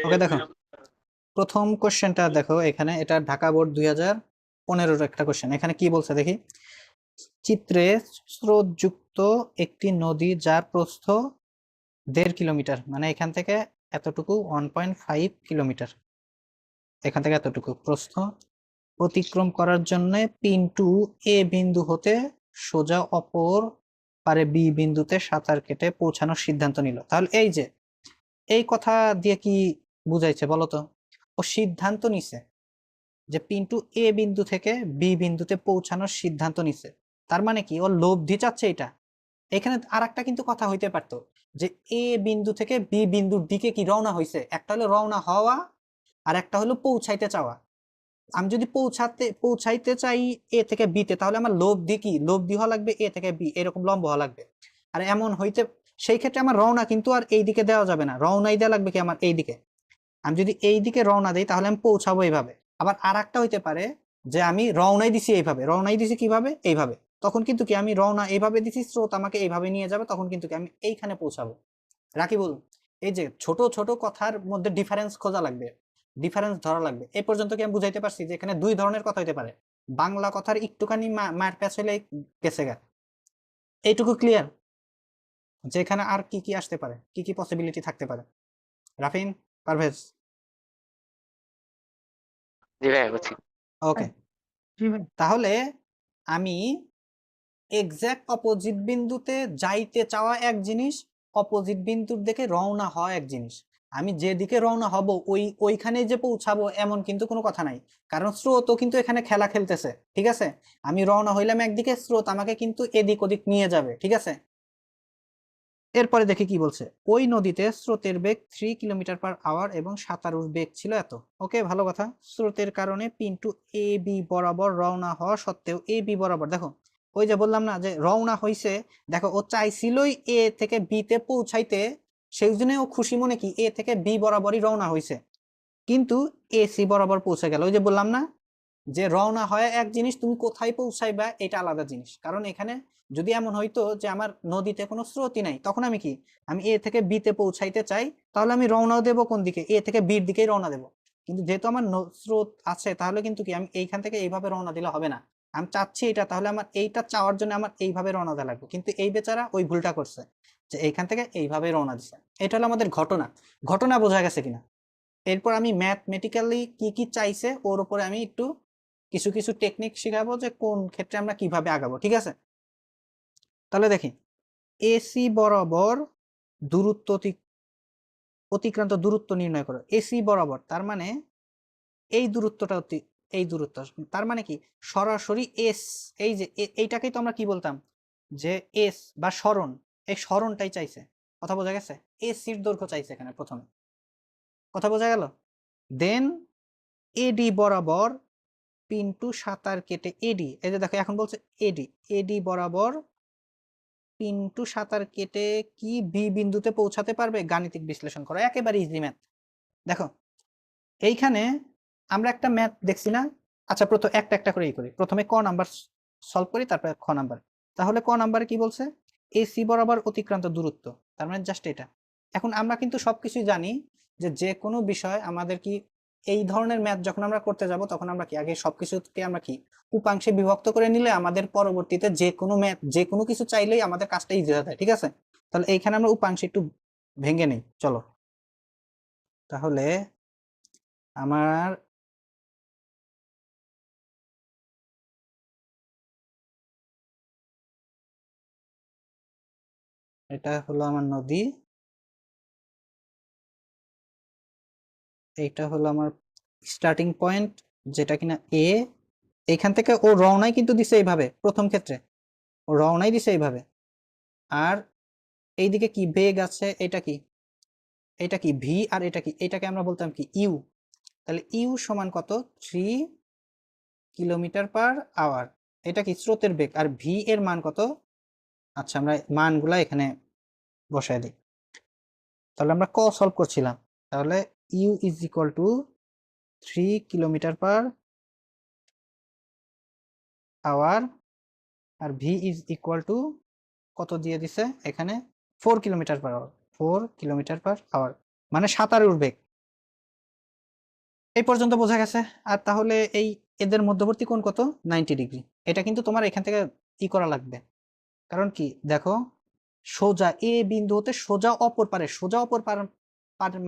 ওকে দেখো, প্রথম কোশ্চেনটা দেখো এখানে, এটা ঢাকা বোর্ড 2015-এর একটা কোশ্চেন। এখানে কি বলছে দেখি, চিত্রে স্রোতযুক্ত একটি নদী যার প্রস্থ 1.5 কিলোমিটার, মানে এখান থেকে এতটুকু 1.5 কিলোমিটার, এখান থেকে এতটুকু প্রস্থ অতিক্রম করার জন্য পিন্টু এ বিন্দু হতে সোজা অপর পারে বি বিন্দুতে সাঁতার কেটে পৌঁছানোর সিদ্ধান্ত নিল। তাহলে এই যে এই কথা দিয়ে কি বুঝাইছে বলতো? ও সিদ্ধান্ত নিছে যে পিন্টু এ বিন্দু থেকে বি বিন্দুতে পৌঁছানোর সিদ্ধান্ত নিছে। তার মানে কি ও লব্ধি চাচ্ছে এটা। এখানে আর একটা কিন্তু কথা হইতে পারতো যে এ বিন্দু থেকে বি বিন্দুর দিকে কি রওনা হয়েছে, একটা হলো রওনা হওয়া আর একটা হলো পৌঁছাইতে চাওয়া। আমি যদি পৌঁছাইতে চাই এ থেকে বি তে, তাহলে আমার লব্ধি কি, লব্ধি হওয়া লাগবে এ থেকে বি, এরকম লম্ব হওয়া লাগবে। আর এমন হইতে, সেই ক্ষেত্রে আমার রওনা কিন্তু আর এই দিকে দেওয়া যাবে না, রওনাই দেওয়া লাগবে কি আমার এই দিকে। আমি যদি এই দিকে রওনা দিই তাহলে আমি পৌঁছাবো এইভাবে। আবার আর একটা হইতে পারে যে আমি রওনাই দিছি এইভাবে, রওনাই দিছি কিভাবে, এইভাবে, তখন কিন্তু কি আমি রওনা এইভাবে দিছি, স্রোত আমাকে এইভাবে নিয়ে যাবে, তখন কিন্তু কি আমি এইখানে পৌঁছাবো। রাকিবুল, এই যে ছোট ছোট কথার মধ্যে ডিফারেন্স খোঁজা লাগবে, ডিফারেন্স ধরা লাগবে। এই পর্যন্ত কি আমি বুঝাইতে পারছি যে এখানে দুই ধরনের কথা হইতে পারে, বাংলা কথার একটুখানি মার প্যাচ হইলে গেছে গা। এইটুকু ক্লিয়ার যে এখানে আর কি কি আসতে পারে, কি কি পসিবিলিটি থাকতে পারে? রাফিন, পারভেজ? জি ভাই, বুঝছি। ওকে, তাহলে আমি এক্সাক্ট অপোজিট বিন্দুতে যাইতে চাওয়া এক জিনিস, অপোজিট বিন্দুর দিকে রওনা হওয়া এক জিনিস। আমি যেদিকে রওনা হব ওইখানে যে পৌঁছাবো এমন কিন্তু কোনো কথা নাই, কারণ স্রোতও কিন্তু এখানে খেলা খেলতেছে। ঠিক আছে, আমি রওনা হইলাম একদিকে, স্রোত আমাকে কিন্তু এদিক ওদিক নিয়ে যাবে। ঠিক আছে, এরপরে দেখি কি বলছে, ওই নদীতে স্রোতের বেগ 3 কিলোমিটার/আওয়ার এবং সাঁতারুর বেগ ছিল এত। ওকে, ভালো কথা। স্রোতের কারণে পিন্টু এ বি বরাবর রওনা হওয়া সত্ত্বেও, এ বি বরাবর দেখো, ওই যে বললাম না যে রওনা হইছে, দেখো ও চাইছিলই এ থেকে বি তে পৌঁছাইতে, সেই জন্য ও খুশি মনে কি এ থেকে বি বরাবরই রওনা হইছে, কিন্তু এ সি বরাবর পৌঁছে গেল। ওই যে বললাম না যে রওনা হয় এক জিনিস, তুমি কোথায় পৌঁছাইবা এটা আলাদা জিনিস। কারণ এখানে যদি এমন হইতো যে আমার নদীতে কোনো স্রোতই নাই, তখন আমি কি, আমি এ থেকে বি তে পৌঁছাইতে চাই, তাহলে আমি রওনাও দেবো কোন দিকে, এ থেকে বির দিকেই রওনা দেবো। কিন্তু যেহেতু আমার স্রোত আছে, তাহলে কিন্তু কি আমি এইখান থেকে এইভাবে রওনা দিলে হবে না। আমি চাচ্ছি এটা, তাহলে আমার এইটা চাওয়ার জন্য আমার এইভাবে রওনা দেওয়া লাগবে। কিন্তু এই বেচারা ওই ভুলটা করছে, যে এইখান থেকে এইভাবে রওনা দিচ্ছে। এটা হলো আমাদের ঘটনা। ঘটনা বোঝা গেছে কিনা? এরপর আমি ম্যাথমেটিক্যালি কি কি চাইছে ওর উপরে আমি একটু কিছু কিছু টেকনিক শিখাবো, যে কোন ক্ষেত্রে আমরা কিভাবে আগাবো। ঠিক আছে, তাহলে দেখি, এসি বরাবর দূরত্ব অতিক্রান্ত দূরত্ব নির্ণয় করো। এসি বরাবর তার মানে এই দূরত্বটা এই দূরত্ব, তার মানে কি সরাসরি এস, এই যে এইটাকেই তো আমরা কি বলতাম যে এস বা সরণ, এই সরণটাই চাইছে। কথা বোঝা গেছে? এসির দৈর্ঘ্য চাইছে এখানে প্রথমে, কথা বোঝা গেল? দেন এডি বরাবর পিন্টু সাঁতার কেটে এডি, এই যে দেখো এখন বলছে এডি, এডি বরাবর পিন্টু সাঁতার কেটে কি বি বিন্দুতে পৌঁছাতে পারবে, গাণিতিক বিশ্লেষণ করো, একেবারে ইজি ম্যাথ। দেখো এইখানে আমরা একটা ম্যাথ দেখছি না? আচ্ছা, প্রথম একটা একটা করেই করি, প্রথমে ক নাম্বার সলভ করি, তারপরে খ নাম্বার। তাহলে ক নাম্বারে কি বলছে, এসি বরাবর অতিক্রান্ত দূরত্ব, তার মানে জাস্ট এটা। এখন আমরা কিন্তু সবকিছুই জানি যে যে কোনো বিষয় আমাদের কি, এই ধরনের ম্যাথ যখন আমরা করতে যাব তখন আমরা কি আগে সবকিছুকে আমরা কি উপাংশে বিভক্ত করে নিলে আমাদের পরবর্তীতে যে কোনো ম্যাথ যে কোনো কিছু চাইলেই আমাদের কাজটা ইজি হয়ে যায়। ঠিক আছে, তাহলে এইখানে আমরা উপাংশে একটু ভেঙে নেই, চলো। তাহলে আমার এটা হলো আমার নদী, এইটা হলো আমার স্টার্টিং পয়েন্ট, যেটা কিনা এ। এইখান থেকে ও রওনাই কিন্তু দিছে এইভাবে, প্রথম ক্ষেত্রে ও রওনাই দিছে এইভাবে। আর এইদিকে কি বেগ আছে, এটা কি, এটা কি ভি, আর এটা কি, এটাকে আমরা বলতাম কি ইউ। তাহলে ইউ সমান কত, 3 কিলোমিটার/আওয়ার। এটা কি স্রোতের বেগ, আর ভি এর মান কত? আচ্ছা, আমরা মানগুলা এখানে বসায় দিই। তাহলে আমরা ক সলভ করছিলাম, তাহলে U is equal to 3 kilometre hour, আর ভি ইজ ইকুয়াল টু কত দিয়ে দিছে এখানে, 4 কিলোমিটার/আওয়ার, 4 কিলোমিটার/আওয়ার, মানে সাঁতারুর বেগ। এই পর্যন্ত বোঝা গেছে। আর তাহলে এই এদের মধ্যবর্তী কোণ কত? 90 ডিগ্রি। এটা কিন্তু তোমার এখান থেকে ই করা লাগবে, কারণ কি দেখো, সোজা এ বিন্দু হতে সোজা অপর পারে, সোজা অপর পার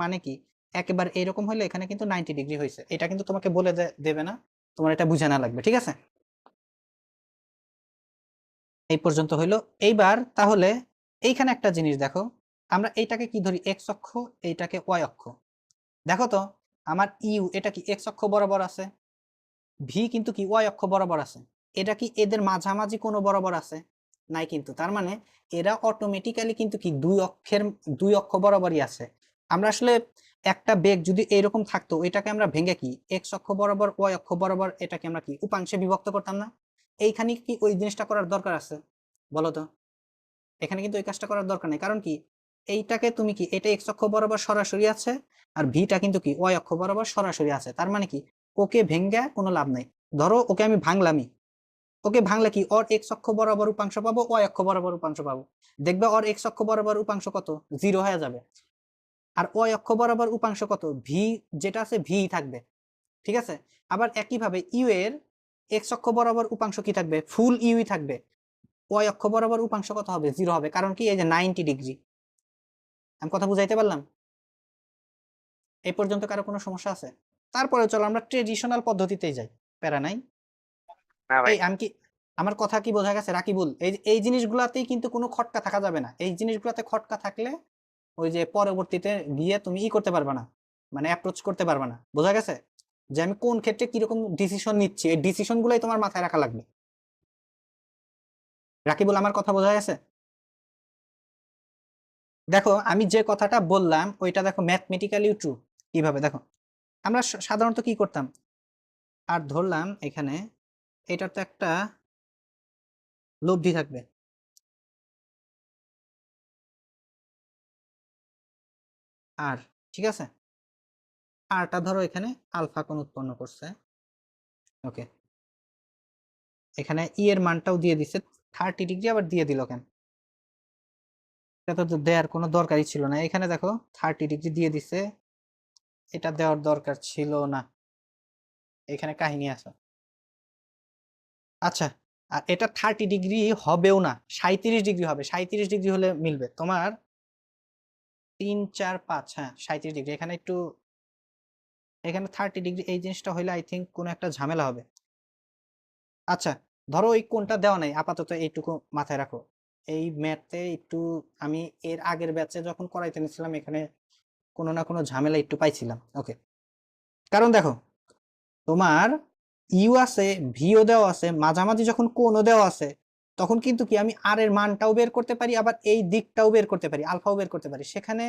মানে কি একেবারে এরকম হলে এখানে কিন্তু 90 ডিগ্রি হয়েছে। এটা কিন্তু তোমাকে বলে দেবে না, তোমার এটা বুঝে না লাগবে, ঠিক আছে? এই পর্যন্ত হইলো। এইবার তাহলে এইখানে একটা জিনিস দেখো, আমরা এইটাকে কি ধরি? এক্স অক্ষ, এইটাকে ওয়াই অক্ষ। দেখো তো আমার ইউ এটা কি এক্স অক্ষ বরাবর আছে, ভি কিন্তু কি ওয়াই অক্ষ বরাবর আছে। এটা কি এদের মাঝামাঝি কোনো বরাবর আছে? নাই কিন্তু। তার মানে এরা অটোমেটিক্যালি কিন্তু কি দুই অক্ষ বরাবরই আছে। আমরা আসলে একটা বেগ যদি এইরকম থাকতো, এটাকে আমরা ভেঙে কি এক্স অক্ষ বরাবর ওয়াই অক্ষ বরাবর এটাকে আমরা কি উপাংশে বিভক্ত করতাম না? এইখানে কি ওই জিনিসটা করার দরকার আছে? বলো তো। এখানে কিন্তু ওই কাজটা করার দরকার নেই, কারণ কি এইটাকে তুমি কি এটা এক্স অক্ষ বরাবর সরাসরি আছে, আর ভিটা কিন্তু কি ওয়াই অক্ষ বরাবর সরাসরি আছে। তার মানে কি ওকে ভেঙ্গা কোনো লাভ নাই। ধরো ওকে আমি ভাঙলামই, ওকে ভাঙলে কি ওর এক্স অক্ষ বরাবর উপাংশ পাবো, ওয়াই অক্ষ বরাবর উপাংশ পাবো। দেখবে ওর এক্স অক্ষ বরাবর উপাংশ কত? 0 হয়ে যাবে। আর ওয়াই অক্ষ বরাবর উপাংশ কত? ভি যেটা আছে ভি থাকবে, ঠিক আছে? আবার একইভাবে ইউ এর এক্স অক্ষ বরাবর উপাংশ কি থাকবে? ফুল ইউই থাকবে। ওয়াই অক্ষ বরাবর উপাংশ কত হবে? 0 হবে, কারণ কি এই যে 90 ডিগ্রি। আমি কথা বুঝাইতে পারলাম? এই পর্যন্ত কারো কোনো সমস্যা আছে? তারপরে চলো আমরা ট্রেডিশনাল পদ্ধতিতেই যাই, প্যারা নাই। না ভাই। এই আমি কি, আমার কথা কি বোঝা গেছে রাকিবুল? এই জিনিসগুলাতেই কিন্তু কোনো খটকা থাকা যাবে না। এই জিনিসগুলাতে খটকা থাকলে ওই যে পরবর্তীতে গিয়ে তুমি ই করতে পারবে না, মানে অ্যাপ্রোচ করতে পারবে না। বোঝা গেছে যে আমি কোন ক্ষেত্রে কিরকম ডিসিশন নিচ্ছি? এই ডিসিশন গুলাই তোমার মাথায় রাখা লাগবে। রাকিবুল আমার কথা বোঝা গেছে? দেখো আমি যে কথাটা বললাম ওইটা দেখো ম্যাথমেটিক্যালি ট্রু। কিভাবে দেখো, আমরা সাধারণত কি করতাম, আর ধরলাম এখানে এটার তো একটা লব্ধি থাকবে, আর ঠিক আছে, আরটা ধরো এখানে আলফা কোণ উৎপন্ন করছে। ওকে, এখানে ই এর মানটাও দিয়ে দিচ্ছে 30 ডিগ্রি, আবার দিয়ে দিল কেন? এটা তো দেওয়ার কোনো দরকারই ছিল না। এখানে দেখো 30 ডিগ্রি দিয়ে দিছে, এটা দেওয়ার দরকার ছিল না। এখানে কাহিনী আছে। আচ্ছা, আর এটা 30 ডিগ্রি হবেও না, 37 ডিগ্রি হবে। 37 ডিগ্রি হলে মিলবে তোমার 3 4 5, হ্যাঁ 37 ডিগ্রি। এখানে একটু, এখানে 30 ডিগ্রি এই জিনিসটা হইলে আই থিঙ্ক কোনো একটা ঝামেলা হবে। আচ্ছা, ধরো এই কোনটা দেওয়া নাই, আপাতত এইটুকু মাথায় রাখো। এই ম্যাথে একটু আমি এর আগের ব্যাচে যখন করাইতে নিয়েছিলাম এখানে কোনো না কোনো ঝামেলা একটু পাইছিলাম। ওকে, কারণ দেখো তোমার ইউ আছে, ভিও দেওয়া আছে, মাঝামাঝি যখন কোণও দেওয়া আছে, তখন কিন্তু কি আমি আর এর মানটাও বের করতে পারি, আবার এই দিকটাও বের করতে পারি, আলফাও বের করতে পারি। সেখানে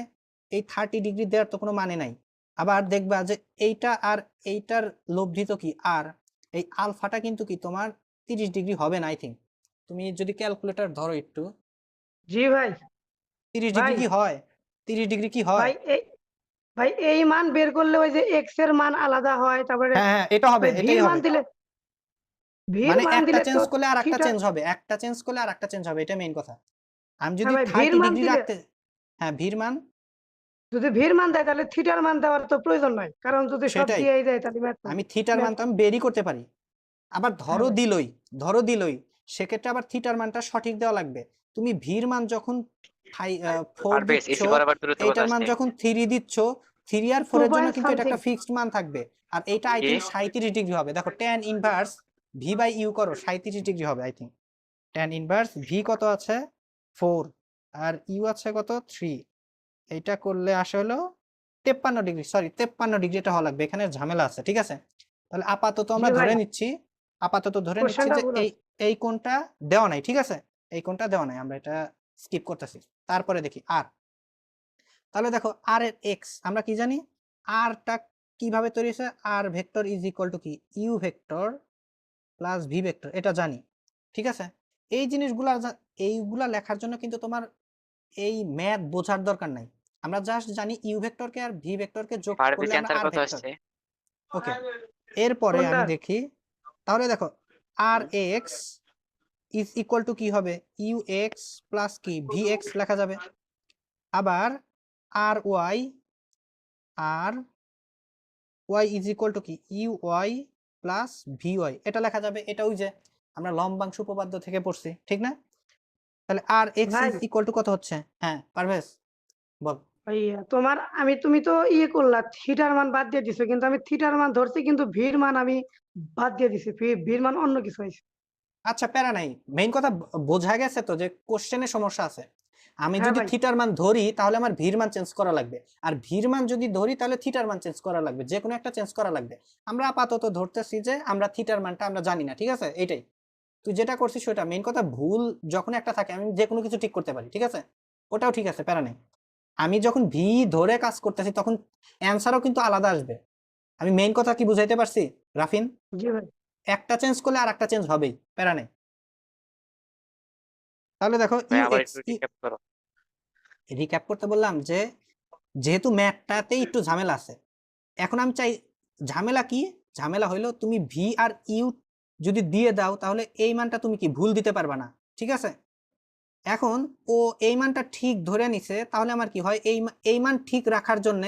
এই 30 ডিগ্রি দেওয়ার তো কোনো মানে নাই। আবার দেখবা যে এইটা আর এইটার লব্ধি তো কি আর, এই আলফাটা কিন্তু কি তোমার 30 ডিগ্রি হবে না আই থিঙ্ক। তুমি যদি ক্যালকুলেটর ধরো একটু, জি ভাই। 30 ডিগ্রি ভাই কি হয়? 30 ডিগ্রি কি হয়? ভাই এই ভাই এই মান বের করলে ওই যে এক্স এর মান আলাদা হয়, তারপরে হ্যাঁ হ্যাঁ, এটা হবে, ওই এটাই হবে। ভির মানে মান একটা দিলে তো চেঞ্জ করলে আর একটা থিটা। চেঞ্জ হবে, একটা চেঞ্জ করলে আর একটা চেঞ্জ হবে, এটা মেইন কথা। আমি হ্যাঁ যদি ভাই, ভির 30 মান ডিগ্রি দিলে, রাখতে, হ্যাঁ ভির মান, যদি ভির মান দেয় তাহলে থিটার মান দেওয়ার তো প্রয়োজন নাই, কারণ যদি সব সেটাই। দিয়েই দেয় তাহলে ম্যাথ আমি থিটার মান ম্যাথ। তো আমি বেরই করতে পারি। আবার হ্যাঁ ধরো ভাই। দিলই, ধরো দিলই, সেক্ষেত্রে আবার থিটার মানটা সঠিক দেওয়া লাগবে। তুমি ভির মান যখন 4 আর বেশ দিচ্ছ, এসি বরাবর দূরত্ব কত এইটার মান আসছে? যখন 3 দিচ্ছ, 3 আর 4 টু এর জন্য পয়েন্ট কিন্তু এটা সামথিং। একটা ফিক্সড মান থাকবে। আর এইটা আই কি? থিঙ্ক 37 ডিগ্রি হবে। দেখো tan inverse V by U করো, 37 ডিগ্রি হবে I think. Tan inverse V কত আছে? 4, আর ইউ আছে কত? 3। এইটা করলে আসে হলো 53 ডিগ্রি, সরি 53 ডিগ্রি এটা হওয়া লাগবে। এখানে ঝামেলা আছে, ঠিক আছে? তাহলে আপাতত জি আমরা ভাই, ধরে নিচ্ছি, আপাতত ধরে নিচ্ছি কোশ্চেনটা যে ভুল এই আছে। এই কোণটা দেওয়া নাই, ঠিক আছে? এই কোণটা দেওয়া নাই, আমরা এটা স্কিপ করতেছি। তারপরে দেখি আর, তাহলে দেখো আর এর এক্স আমরা কি জানি, আরটা কিভাবে তৈরি হয়েছে, আর ভেক্টর ইজ ইকুয়াল টু কি U vector plus V vector, এটা জানি, ঠিক আছে? এই জিনিসগুলা এইগুলা লেখার জন্য কিন্তু তোমার এই ম্যাথ বোঝার দরকার নাই। আমরা জাস্ট জানি ইউ ভেক্টরকে আর ভি ভেক্টরকে যোগ করলে পারভেজ আমরা অ্যান্সার আর কত ভেক্টর। আসছে? ওকে, এরপরে আমি কোনটা? দেখি, তাহলে দেখো R X is equal to কি হবে, ইউ এক্স প্লাস কি ভি এক্স লেখা যাবে। আবার R Y, R Y is equal to কি U Y plus V Y, এটা লেখা যাবে। এটা ওই যে আমরা লম্বাংশ উপপাদ্য থেকে পড়ছি, ঠিক না? তাহলে আর এক্স ভাই ইজ ইকুয়াল টু কত হচ্ছে? হ্যাঁ পারভেজ বল। ভাইয়া তোমার তুমি তো করলা থিটার মান বাদ দিয়ে দিছো, কিন্তু আমি থিটার মান ধরছি কিন্তু ভির মান আমি বাদ দিয়ে দিছি, ভির মান অন্য কিছু হয়েছে। আচ্ছা প্যারা নাই, মেইন কথা বোঝা গেছে তো যে কোশ্চেনে সমস্যা আছে। আমি হ্যাঁ যদি ভাই। থিটার মান ধরি তাহলে আমার ভির মান চেঞ্জ করা লাগবে, আর ভির মান যদি ধরি তাহলে থিটার মান চেঞ্জ করা লাগবে, যে কোনো একটা চেঞ্জ করা লাগবে। আমরা আপাতত ধরতেছি যে আমরা থিটার মানটা আমরা জানি না, ঠিক আছে? এইটাই তুই যেটা করছিস সেটা মেইন কথা। ভুল যখন একটা থাকে আমি যে কোনো কিছু ঠিক করতে পারি, ঠিক আছে? ওটাও ঠিক আছে, প্যারা নেই। আমি যখন ভি ধরে কাজ করতেছি তখন অ্যান্সারও কিন্তু আলাদা আসবে। আমি মেইন কথা কি বুঝাইতে পারছি রাফিন? জি ভাই। একটা চেঞ্জ করলে আর একটা চেঞ্জ হবেই, প্যারা নেই। তাহলে দেখো ভাই ইউ আবার এক্স, একটু রিক্যাপ করো। রিক্যাপ করতে বললাম যে যেহেতু ম্যাথটাতে একটু ঝামেলা আছে, এখন আমি চাই ঝামেলা কি? ঝামেলা হইলো তুমি ভি আর ইউ যদি দিয়ে দাও তাহলে এই মানটা তুমি কি ভুল দিতে পারবা না, ঠিক আছে? এখন ও এই মানটা ঠিক ধরে নিছে, তাহলে আমার কি হয় এই মান ঠিক রাখার জন্য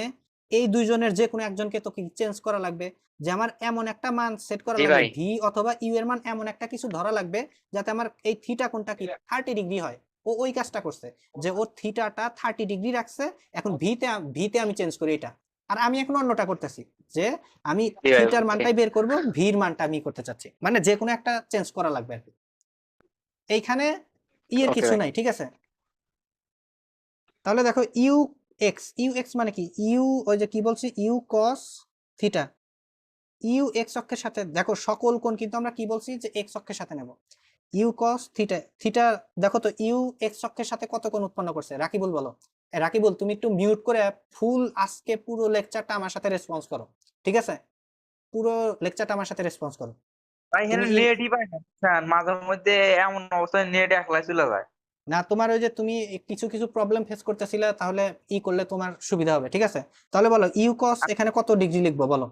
এই দুইজনের যে কোনো একজনকে তো কি চেঞ্জ করা লাগবে, যে আমার এমন একটা মান সেট করা জি লাগবে ভাই। ভি অথবা ইউ এর মান এমন একটা কিছু ধরা লাগবে যাতে আমার এই থিটা কোনটা কি 30 ডিগ্রি হয়। ও ওই কাজটা করছে যে ওর থিটাটা 30 ডিগ্রি রাখছে। এখন ভিতে আমি চেঞ্জ করি এটা, আর আমি এখন অন্যটা করতেছি যে আমি জি ভাই থিটার বুঝছি। মানটাই বের করব, ভির মানটা আমি করতে চাচ্ছি, মানে যে কোনো একটা চেঞ্জ করা লাগবে আর কি। এইখানে ইয়ের ওকে কিছু ভাই। নাই, ঠিক আছে? তাহলে দেখো ইউ এক্স মানে কি ইউ, ওই যে কি বলছি U cos theta, U X অক্ষের সাথে দেখো সকল কোণ কিন্তু আমরা কি বলছি যে এক্স অক্ষের সাথে নেব। ইউ কস থিটা, থিটা দেখো তো ইউ এক্স অক্ষের সাথে কত কোণ উৎপন্ন করছে? রাকিবুল বলো। রাকিবুল তুমি একটু মিউট করে ফুল আজকে পুরো লেকচারটা আমার সাথে রেসপন্স করো, ঠিক আছে? পুরো লেকচারটা আমার সাথে রেসপন্স করো। ভাই এখানে তুমি নেটই পাই না, বুঝছেন? মাঝে মধ্যে এমন অবস্থায় নেট একলাই চলে যায়। না তোমার ওই যে তুমি কিছু কিছু প্রবলেম ফেস করতেছিলে, তাহলে করলে তোমার সুবিধা হবে, ঠিক আছে? তাহলে বলো ইউ কস এখানে কত ডিগ্রি লিখবো বলো।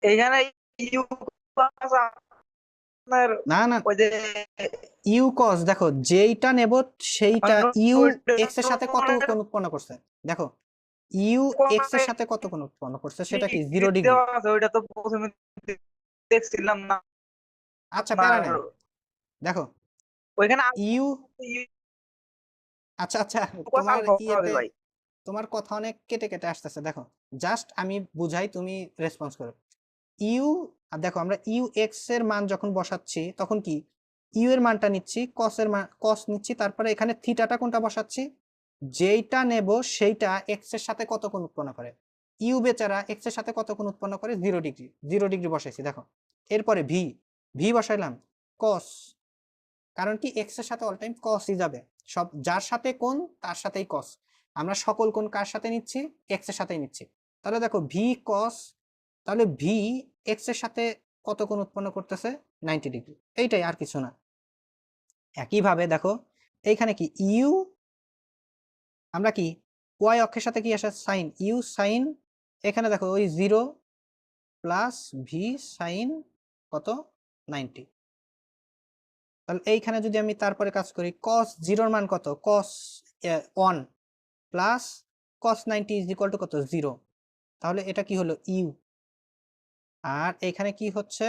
এইখানে ইউ প্লাস আপনার না না, ওই যে ইউ কস দেখো যেইটা নেব সেইটা ইউ এক্স এর সাথে কত কোণ উৎপন্ন করছে দেখো, ইউ এক্স এর সাথে কত কোণ উৎপন্ন করছে সেটা কি 0 ডিগ্রি। দেওয়া আছে, ওইটা তো প্রথমে দেখছিলাম না আচ্ছা প্যারা আপনার নেই, দেখো ওইখানে ইউ, আচ্ছা আচ্ছা, তোমার হবে ইয়েতে ভাই। তোমার কথা অনেক কেটে কেটে আসতেছে, দেখো জাস্ট আমি বুঝাই তুমি রেসপন্স করো। ইউ, দেখো আমরা ইউ এক্স এর মান যখন বসাচ্ছি তখন কি ইউ এর মানটা নিচ্ছি, কস এর মান কস নিচ্ছি, তারপরে এখানে থিটাটা কোনটা বসাচ্ছি, যেইটা নেব সেইটা এক্স এর সাথে কত কোণ উৎপন্ন করে। ইউ বেচারা এক্স এর সাথে কত কোণ উৎপন্ন করে? 0 ডিগ্রি, 0 ডিগ্রি বসাইছি দেখো। এরপরে ভি, ভি বসাইলাম কস, কারণ কি এক্স এর সাথে অল টাইম কসই যাবে, সব যার সাথে কোণ তার সাথেই কস। আমরা সকল কোণ কার সাথে নিচ্ছি? এক্স এর সাথেই নিচ্ছি। তাহলে দেখো ভি কস, তাহলে ভি এক্স এর সাথে কত কোণ উৎপন্ন করতেছে? 90 ডিগ্রি, এইটাই আর কিছু না। একইভাবে দেখো এইখানে কি ইউ, আমরা কি ওয়াই অক্ষের সাথে কি আসে? সাইন, ইউ সাইন, এখানে দেখো ওই 0 প্লাস ভি সাইন কত? 90। তাহলে এইখানে যদি আমি তারপরে কাজ করি cos 0 মান কত? cos 1 plus cos 90 is equal to কত? 0। তাহলে এটা কি হলো? ইউ। আর এখানে কি হচ্ছে?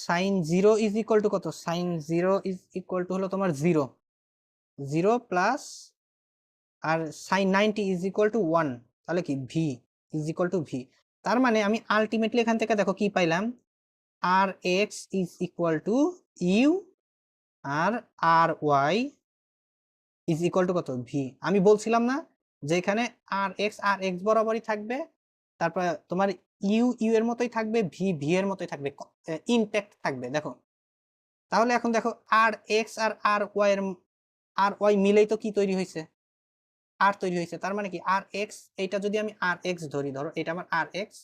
sin 0 ইজ ইকুয়াল টু কত? sin 0 ইজ ইকুয়াল টু হলো তোমার 0, 0 প্লাস আর sin 90 ইজ ইকুয়াল টু 1, তাহলে কি V is equal to V. তার মানে আমি আলটিমেটলি এখান থেকে দেখো কি পাইলাম, R X is equal to U আর R Y is equal to কত? ভি। আমি বলছিলাম না যে এখানে আর এক্স বরাবরই থাকবে, তারপর তোমার ইউ ইউ এর মতোই থাকবে, ভি ভি এর মতোই থাকবে, ইনট্যাক্ট থাকবে দেখো। তাহলে এখন দেখো আর এক্স আর ওয়াই মিলেই তো কি তৈরি হয়েছে? আর তৈরি হয়েছে। তার মানে কি আর এক্স, এইটা যদি আমি আর এক্স ধরি, ধরো এটা আমার আর এক্স,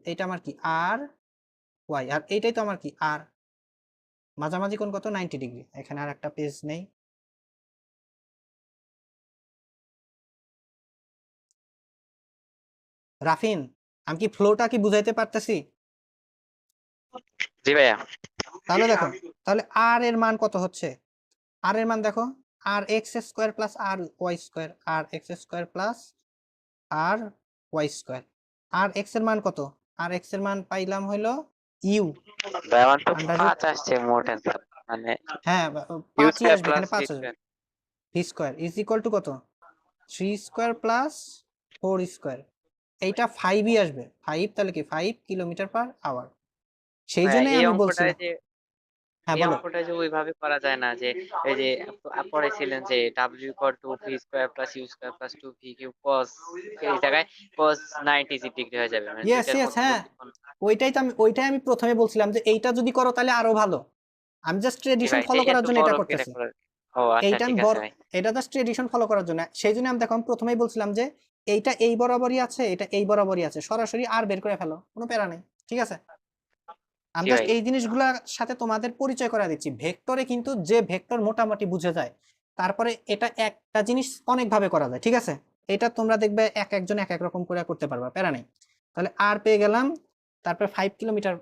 এইটা আমার কি আর ওয়াই, আর এইটাই তো আমার কি আর, মাঝামাঝি কোণ কত? 90 ডিগ্রি। এখানে আর একটা পেজ নেই। রাফিন আমি কি ফ্লোটা কি বুঝাইতে পারতেছি? জি ভাইয়া। তাহলে দেখো, তাহলে আর এর মান কত হচ্ছে? আর এর মান দেখো আর এক্স স্কোয়ার প্লাস আর ওয়াই স্কোয়ার, আর এক্স স্কোয়ার প্লাস আর ওয়াই স্কোয়ার। আর এক্স এর মান কত? আর এক্স এর মান পাইলাম হইলো ইউ ভাই আমার তো আন্ডার রুট, 5 আসছে মোট অ্যান্সার, মানে হ্যাঁ ইউ 5ই স্কয়ার আসবে, প্লাস এখানে ভি 5 আসবে। Square. V square is equal to কত? 3 স্কোয়ার প্লাস 4 স্কোয়ার, এইটা 5ই আসবে। 5 তাহলে কি 5 কিলোমিটার পার আওয়ার। সেই ভাই জন্যই এই আমি অঙ্কটা বলছিলাম। যে হ্যাঁ এই বলো। অঙ্কটা যে ওইভাবে করা যায় না, যে এই যে পড়েছিলেন যে w equal to V square plus U square plus 2 V cube cos, এই জায়গায় cos 90 ডিগ্রি হয়ে যাবে, মানে ইয়েস দুইটার ইয়েস, হ্যাঁ মধ্যবর্তী কোণ। ওইটাই আমি প্রথমে বলছিলাম যে এইটা যদি করো তাহলে আরো ভালো। আমি জাস্ট জি ট্রেডিশন ভাই, ফলো করার একটু জন্য এটা বড় কেটে করতেছি। করে। ও আচ্ছা, এইটা আমি ঠিক আছে বড়, ভাই। এটা জাস্ট ট্রেডিশন ফলো করার জন্য। সেই জন্য আমি দেখো আমি প্রথমেই বলছিলাম যে এইটা এই বরাবরই আছে, এটা এই বরাবরই আছে, সরাসরি আর বের করে ফেলো, কোনো প্যারা নেই, ঠিক আছে। আমি জি জাস্ট ভাই। এই জিনিসগুলোর সাথে তোমাদের পরিচয় করা দিচ্ছি। ভেক্টরে কিন্তু যে ভেক্টর মোটামুটি বুঝে যায়, তারপরে এটা একটা জিনিস অনেক ভাবে করা যায়, ঠিক আছে। এটা তোমরা দেখবে এক একজন এক এক রকম করে করতে পারবা, প্যারা নেই। তাহলে আর পেয়ে গেলাম, তারপর 5 কিলোমিটার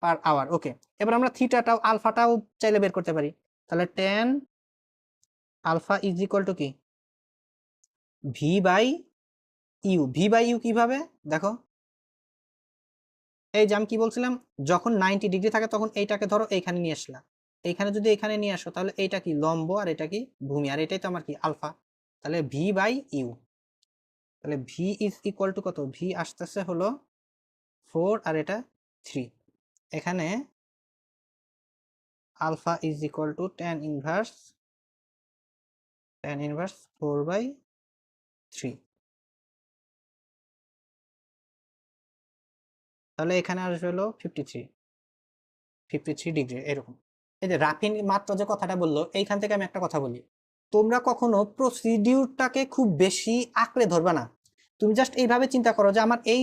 পার আওয়ার। ওকে, এবার আমরা থিটাটাও আলফাটাও চাইলে বের করতে পারি। তাহলে tan alpha is equal to কি? V by U. V by U কিভাবে দেখো, এই যে আমি কি বলছিলাম, যখন 90 ডিগ্রি থাকে তখন এইটাকে ধরো এইখানে নিয়ে আসলা, এইখানে যদি এখানে নিয়ে আসো তাহলে এইটা কি লম্ব আর এটা কি ভূমি, আর এটাই তো আমার কি আলফা। তাহলে ভি বাই ইউ, তাহলে ভি ইজ ইকুয়াল টু কত? ভি আসতেছে হলো 4 আর এটা 3। এখানে alpha is equal to tan inverse 4/3। তাহলে এখানে আসবে হলো 53 ডিগ্রি এরকম। এই যে রাফিন মাত্র যে কথাটা বললো, এইখান থেকে আমি একটা কথা বলি, তোমরা কখনো প্রসিডিউরটাকে খুব বেশি আঁকড়ে ধরবা না। তুমি জাস্ট এইভাবে চিন্তা করো যে আমার এই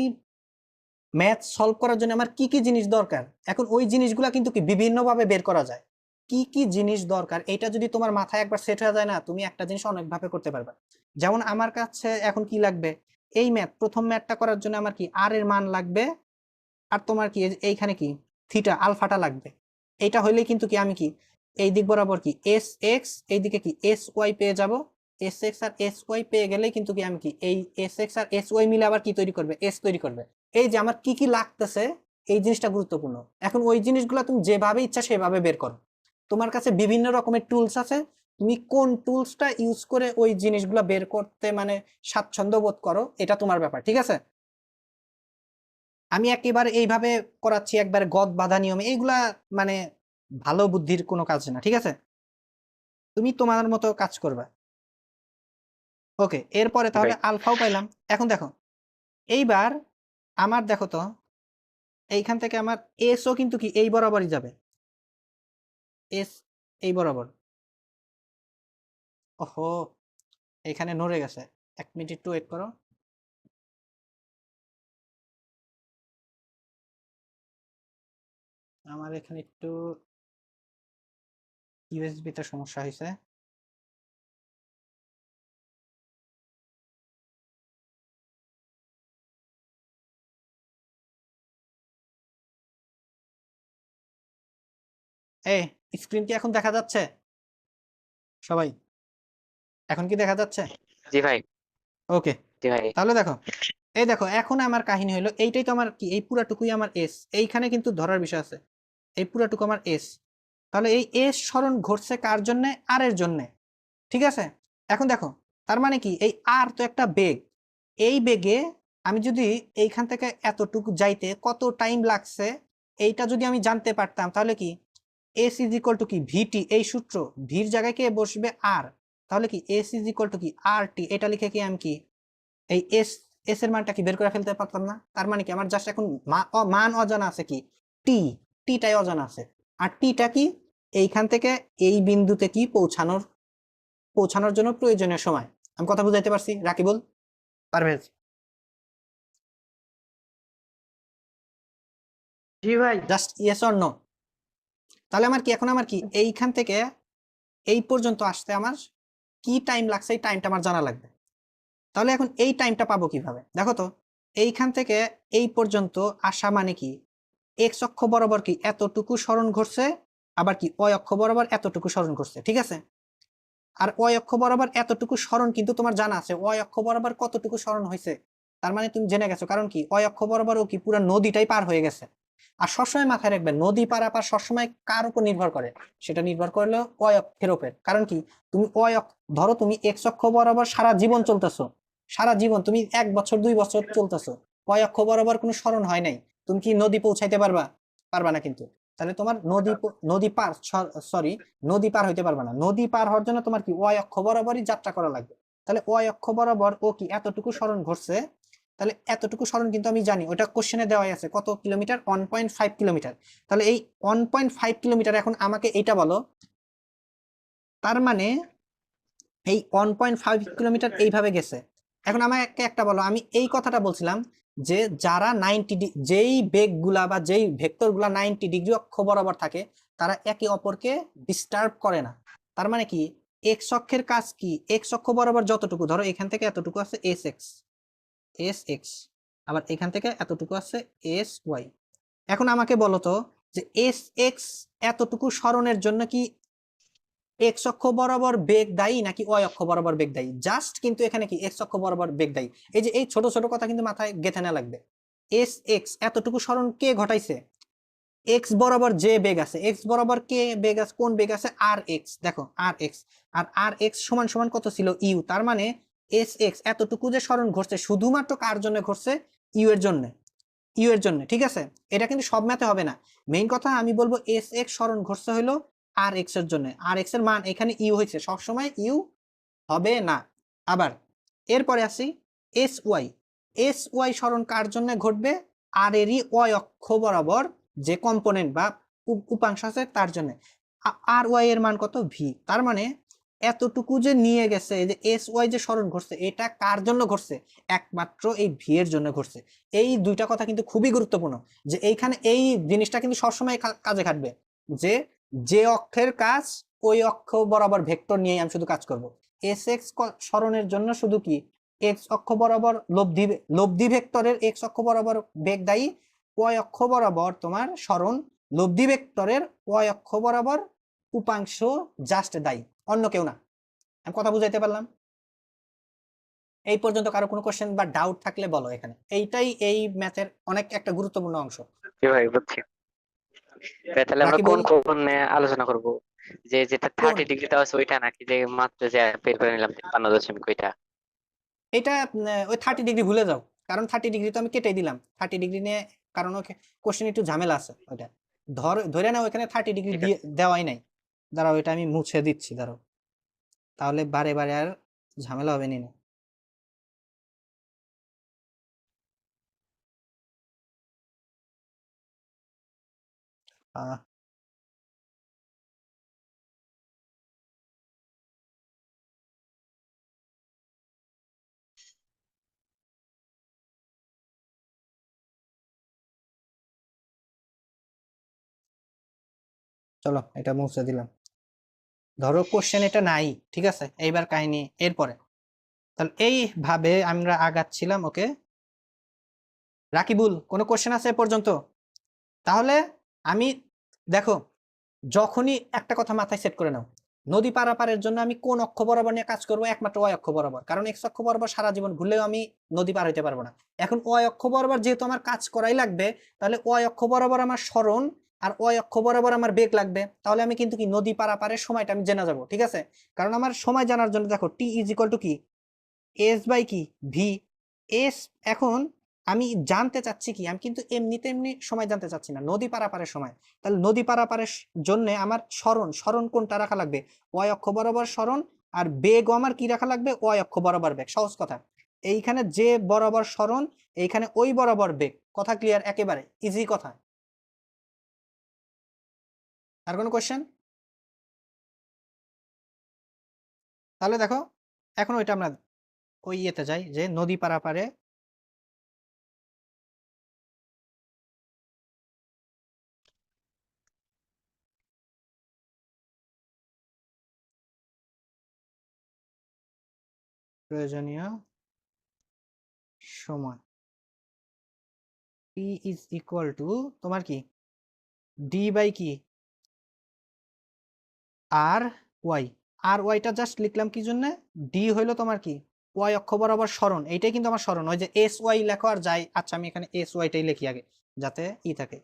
ম্যাথ সলভ করার জন্য আমার কি কি জিনিস দরকার। এখন ওই জিনিসগুলা কিন্তু কি বিভিন্নভাবে বের করা যায়, কি কি জিনিস দরকার এটা যদি তোমার মাথায় একবার সেট হয়ে যায় না, তুমি একটা জিনিস অনেকভাবে করতে পারবে। যেমন আমার কাছে এখন কি লাগবে, এই ম্যাথ প্রথম ম্যাথটা করার জন্য আমার কি আর এর মান লাগবে, আর তোমার কি এইখানে কি থিটা আলফাটা লাগবে। এইটা হইলে কিন্তু কি আমি কি এই দিক বরাবর কি এস এক্স, এইদিকে কি এস ওয়াই পেয়ে যাব। এস এক্স আর এস ওয়াই পেয়ে গেলেই কিন্তু কি আমি কি এই এস এক্স আর এস ওয়াই মিলে আবার কি তৈরি করবে, এস তৈরি করবে। এই যে আমার কি কি লাগতেছে, এই জিনিসটা গুরুত্বপূর্ণ। এখন ওই জিনিসগুলো তুমি যেভাবে ইচ্ছা সেভাবে বের করো। তোমার কাছে বিভিন্ন রকমের টুলস আছে, তুমি কোন টুলসটা ইউজ করে ওই জিনিসগুলো বের করতে মানে স্বাচ্ছন্দ্য বোধ করো, এটা তোমার ব্যাপার, ঠিক আছে। আমি একেবারে এইভাবে করাচ্ছি একবারে গদ বাঁধা নিয়মে, এইগুলা মানে ভালো বুদ্ধির কোনো কাজ না, ঠিক আছে। তুমি তোমার মতো কাজ করবা। ওকে, এরপরে জি তাহলে ভাই। আলফাও পাইলাম। এখন দেখো এইবার আমার দেখো তো, এইখান থেকে আমার এসও কিন্তু কি এই বরাবরই যাবে, এস এই বরাবর। ওহো, এখানে নড়ে গেছে, 1 মিনিট একটু ওয়েট করো। আমার এখানে একটু ইউএসবি তে সমস্যা হয়েছে। এই স্ক্রিন কি এখন দেখা যাচ্ছে সবাই? এখন কি দেখা যাচ্ছে? জি ভাই। ওকে, জি ভাই। তাহলে দেখো, এই দেখো এখন আমার কাহিনী হলো এইটাই তো আমার কি এই পুরাটুকুই আমার এস, এইখানে কিন্তু ধরার বিষয় আছে, এই পুরাটুকু আমার এস। তাহলে এই এস স্মরণ ঘটছে কার জন্য? আর এর জন্য, ঠিক আছে। এখন দেখো তার মানে কি এই আর তো একটা বেগ, এই বেগে আমি যদি এইখান থেকে এতটুকু যাইতে কত টাইম লাগছে এইটা যদি আমি জানতে পারতাম, তাহলে কি এস ইজ ইকুয়াল টু কি ভিটি, এই সূত্র ভির জায়গায় কে বসবে আর, তাহলে কি এস ইজ ইকুয়াল টু কি আর টি, এটা লিখে কি আমি কি এই এস এস এর মানটা কি বের করে ফেলতে পারতাম না? তার মানে কি আমার জাস্ট এখন মান অজানা আছে কি টি, টিটাই অজানা আছে। আর টিটা কি এইখান থেকে এই বিন্দুতে কি পৌঁছানোর জন্য প্রয়োজনীয় সময়। আমি কথা বুঝাইতে পারছি রাকিবুল, পারভেজ? জি ভাই। Just yes or no. তাহলে আমার কি এখন আমার কি এইখান থেকে এই পর্যন্ত আসতে আমার কি টাইম লাগছে, এই টাইমটা আমার জানা লাগবে। তাহলে এখন এই টাইমটা পাবো কিভাবে দেখো তো, এইখান থেকে এই পর্যন্ত আসা মানে কি এক্স অক্ষ বরাবর কি এতটুকু স্মরণ ঘটছে, আবার কি ওয়াই অক্ষ বরাবর এতটুকু স্মরণ ঘটছে, ঠিক আছে। আর ওয়াই অক্ষ বরাবর এতটুকু স্মরণ কিন্তু তোমার জানা আছে, ওয়াই অক্ষ বরাবর কতটুকু স্মরণ হয়েছে, তার মানে তুমি জেনে গেছো, কারণ কি ওই অক্ষ বরাবর ও কি পুরো নদীটাই পার হয়ে গেছে। আর সবসময় মাথায় রাখবে নদী পারাপার সবসময় কার উপর নির্ভর করে, সেটা নির্ভর করলো ওই অক্ষের উপর। কারণ কি তুমি ধরো তুমি এক্স অক্ষ বরাবর সারা জীবন চলতেছো, সারা জীবন তুমি 1 বছর 2 বছর চলতেছো, ওই অক্ষ বরাবর কোনো সরণ হয় নাই, তুমি কি নদী পৌঁছাইতে পারবা? পারবা না কিন্তু। তাহলে তোমার নদী পার সরি নদী পার হইতে পারবে না। নদী পার হওয়ার জন্য তোমার কি ওই অক্ষ বরাবরই যাত্রা করা লাগবে। তাহলে ওই অক্ষ বরাবর ও কি এতটুকু সরণ ঘটছে, তাহলে এতটুকু সরণ কিন্তু আমি জানি, ওটা কোশ্চেনে দেওয়াই আছে কত কিলোমিটার, 1.5 কিলোমিটার। তাহলে এই 1.5 কিলোমিটার, এখন আমাকে এটা বলো, তার মানে এই 1.5 কিলোমিটার এইভাবে গেছে। এখন আমাকে একটা বলো, আমি এই কথাটা বলছিলাম যে যারা 90 যেই বেগগুলা বা যেই ভেক্টরগুলা 90 ডিগ্রি অক্ষ বরাবর থাকে তারা একে অপরকে ডিস্টার্ব করে না। তার মানে কি এক্স অক্ষের কাজ কি, এক্স অক্ষ বরাবর যতটুকু, ধরো এখান থেকে এতটুকু আছে এস এক্স, আবার এখান থেকে এতটুকু আছে এস ওয়াই। এখন আমাকে বলো তো যে এস এক্স এতটুকু সরণের জন্য কি এক্স অক্ষ বরাবর বেগ দায়ী নাকি ওয়াই অক্ষ বরাবর বেগ দায়ী? জাস্ট কিন্তু এখানে কি এক্স অক্ষ বরাবর বেগ দায়ী। এই যে এই ছোট ছোট কথা কিন্তু মাথায় গেঁথে না লাগবে। এস এক্স এতটুকু সরণ কে ঘটাইছে? এক্স বরাবর যে বেগ আছে, এক্স বরাবর কে বেগ আছে, কোন বেগ আছে? আর এক্স। দেখো আর এক্স, আর আর এক্স সমান সমান কত ছিল? ইউ। তার মানে এস এক্স এতটুকু যে সরণ ঘটছে শুধুমাত্র কার জন্য ঘটছে? ইউ এর জন্য, ইউ এর জন্য। ঠিক আছে, এটা কিন্তু সব ম্যাথে হবে না। মেইন কথা আমি বলবো এস এক্স সরণ ঘটছে হলো আর এক্স এর জন্য, আর এক্স এর মান এখানে ইউ হয়েছে, সবসময় ইউ হবে না। আবার এরপরে আসি এস ওয়াই। এস ওয়াই সরণ কার জন্য ঘটবে? আর এরই ওয়াই অক্ষ বরাবর যে কম্পোনেন্ট বা উপাংশ আছে তার জন্য। আর ওয়াই এর মান কত? ভি। তার মানে এতটুকু যে নিয়ে গেছে, যে এস ওয়াই যে সরণ ঘটছে, এটা কার জন্য ঘটছে? একমাত্র এই ভি এর জন্য ঘটছে। এই দুইটা কথা কিন্তু খুবই গুরুত্বপূর্ণ, যে এইখানে এই জিনিসটা কিন্তু সবসময় কাজে খাটবে, যে যে অক্ষের কাজ ওই অক্ষ বরাবর ভেক্টর নিয়ে আমি শুধু কাজ করব। এস এক্স সরণের জন্য শুধু কি এক্স অক্ষ বরাবর লব্ধি ভেক্টরের এক্স অক্ষ বরাবর বেগ দায়ী, ওয়াই অক্ষ বরাবর তোমার সরণ লব্ধি ভেক্টরের ওয়াই অক্ষ বরাবর উপাংশ জাস্ট দায়ী, অন্য কেউ না। আমি কথা বুঝাইতে পারলাম? এই পর্যন্ত কারো কোনো কোশ্চেন বা ডাউট থাকলে বলো। এখানে এইটাই এই ম্যাথের অনেক একটা গুরুত্বপূর্ণ অংশ। জি ভাই বুঝছি। তাহলে আমরা রাকিবুল, কোন কোন নিয়ে আলোচনা করব? যে যেটা কোন 30 ডিগ্রিতে আছে ওইটা, নাকি যে মাত্র যে বের করে নিলাম 53 ওইটা? এটা ওই 30 ডিগ্রি ভুলে যাও, কারণ 30 ডিগ্রি তো আমি কেটে দিলাম। 30 ডিগ্রি নিয়ে, কারণ ওকে কোশ্চেন একটু ঝামেলা আছে ওইটা। ধরে নাও এখানে 30 ডিগ্রি ঠিক দিয়ে আছে। দেওয়াই নাই। দাঁড়াও এটা আমি মুছে দিচ্ছি, দাঁড়াও, তাহলে বারে বারে আর ঝামেলা হবে না। আহ, চলো এটা মুছে দিলাম। ধরো কোশ্চেন এটা নাই, ঠিক আছে, এইবার কাহিনী এরপরে। তাহলে এইভাবে আমরা আগাচ্ছিলাম। ওকে রাকিবুল, কোনো কোশ্চেন আছে এ পর্যন্ত? তাহলে আমি, দেখো, যখনই একটা কথা মাথায় সেট করে নাও, নদী পারাপারের জন্য আমি কোন অক্ষ বরাবর নিয়ে কাজ করবো? একমাত্র ওয়াই অক্ষ বরাবর, কারণ এক্স অক্ষ বরাবর সারা জীবন ঘুরলেও আমি নদী পার হইতে পারবো না। এখন ওয়াই অক্ষ বরাবর যেহেতু আমার কাজ করাই লাগবে, তাহলে ওয়াই অক্ষ বরাবর আমার সরণ আর ওয়াই অক্ষ বরাবর আমার বেগ লাগবে। তাহলে আমি কিন্তু কি নদী পারাপারের সময়টা আমি জেনে যাবো। ঠিক আছে, কারণ আমার সময় জানার জন্য দেখো টি ইজ ইকুয়াল টু কি এস বাই কি ভি। এস, এখন আমি জানতে চাচ্ছি কি, আমি কিন্তু এমনিতে এমনি সময় জানতে চাচ্ছি না, নদী পারাপারের সময়। তাহলে নদী পারাপারের জন্য আমার সরণ কোনটা রাখা লাগবে? ওয়াই অক্ষ বরাবর সরণ। আর বেগও আমার কি রাখা লাগবে? ওয়াই অক্ষ বরাবর বেগ। সহজ কথা, এইখানে যে বরাবর সরণ, এইখানে ওই বরাবর বেগ। কথা ক্লিয়ার? একেবারে ইজি কথা। আর কোনো কোয়েশ্চেন? তাহলে দেখো, এখন ওইটা আমরা ওই ইয়েতে যাই, যে নদী পারাপারে প্রয়োজনীয় সময় T ইজ ইকুয়াল টু তোমার কি ডি বাই কি আর ওয়াই। আর ওয়াইটা জাস্ট লিখলাম কি জন্য? ডি হইলো তোমার কি ওয়াই অক্ষ বরাবর সরণ, এইটাই কিন্তু আমার সরণ। ওই যে এস ওয়াই লেখো আর যাই, আচ্ছা আমি এখানে এস ওয়াইটাই লিখি আগে, যাতে থাকে,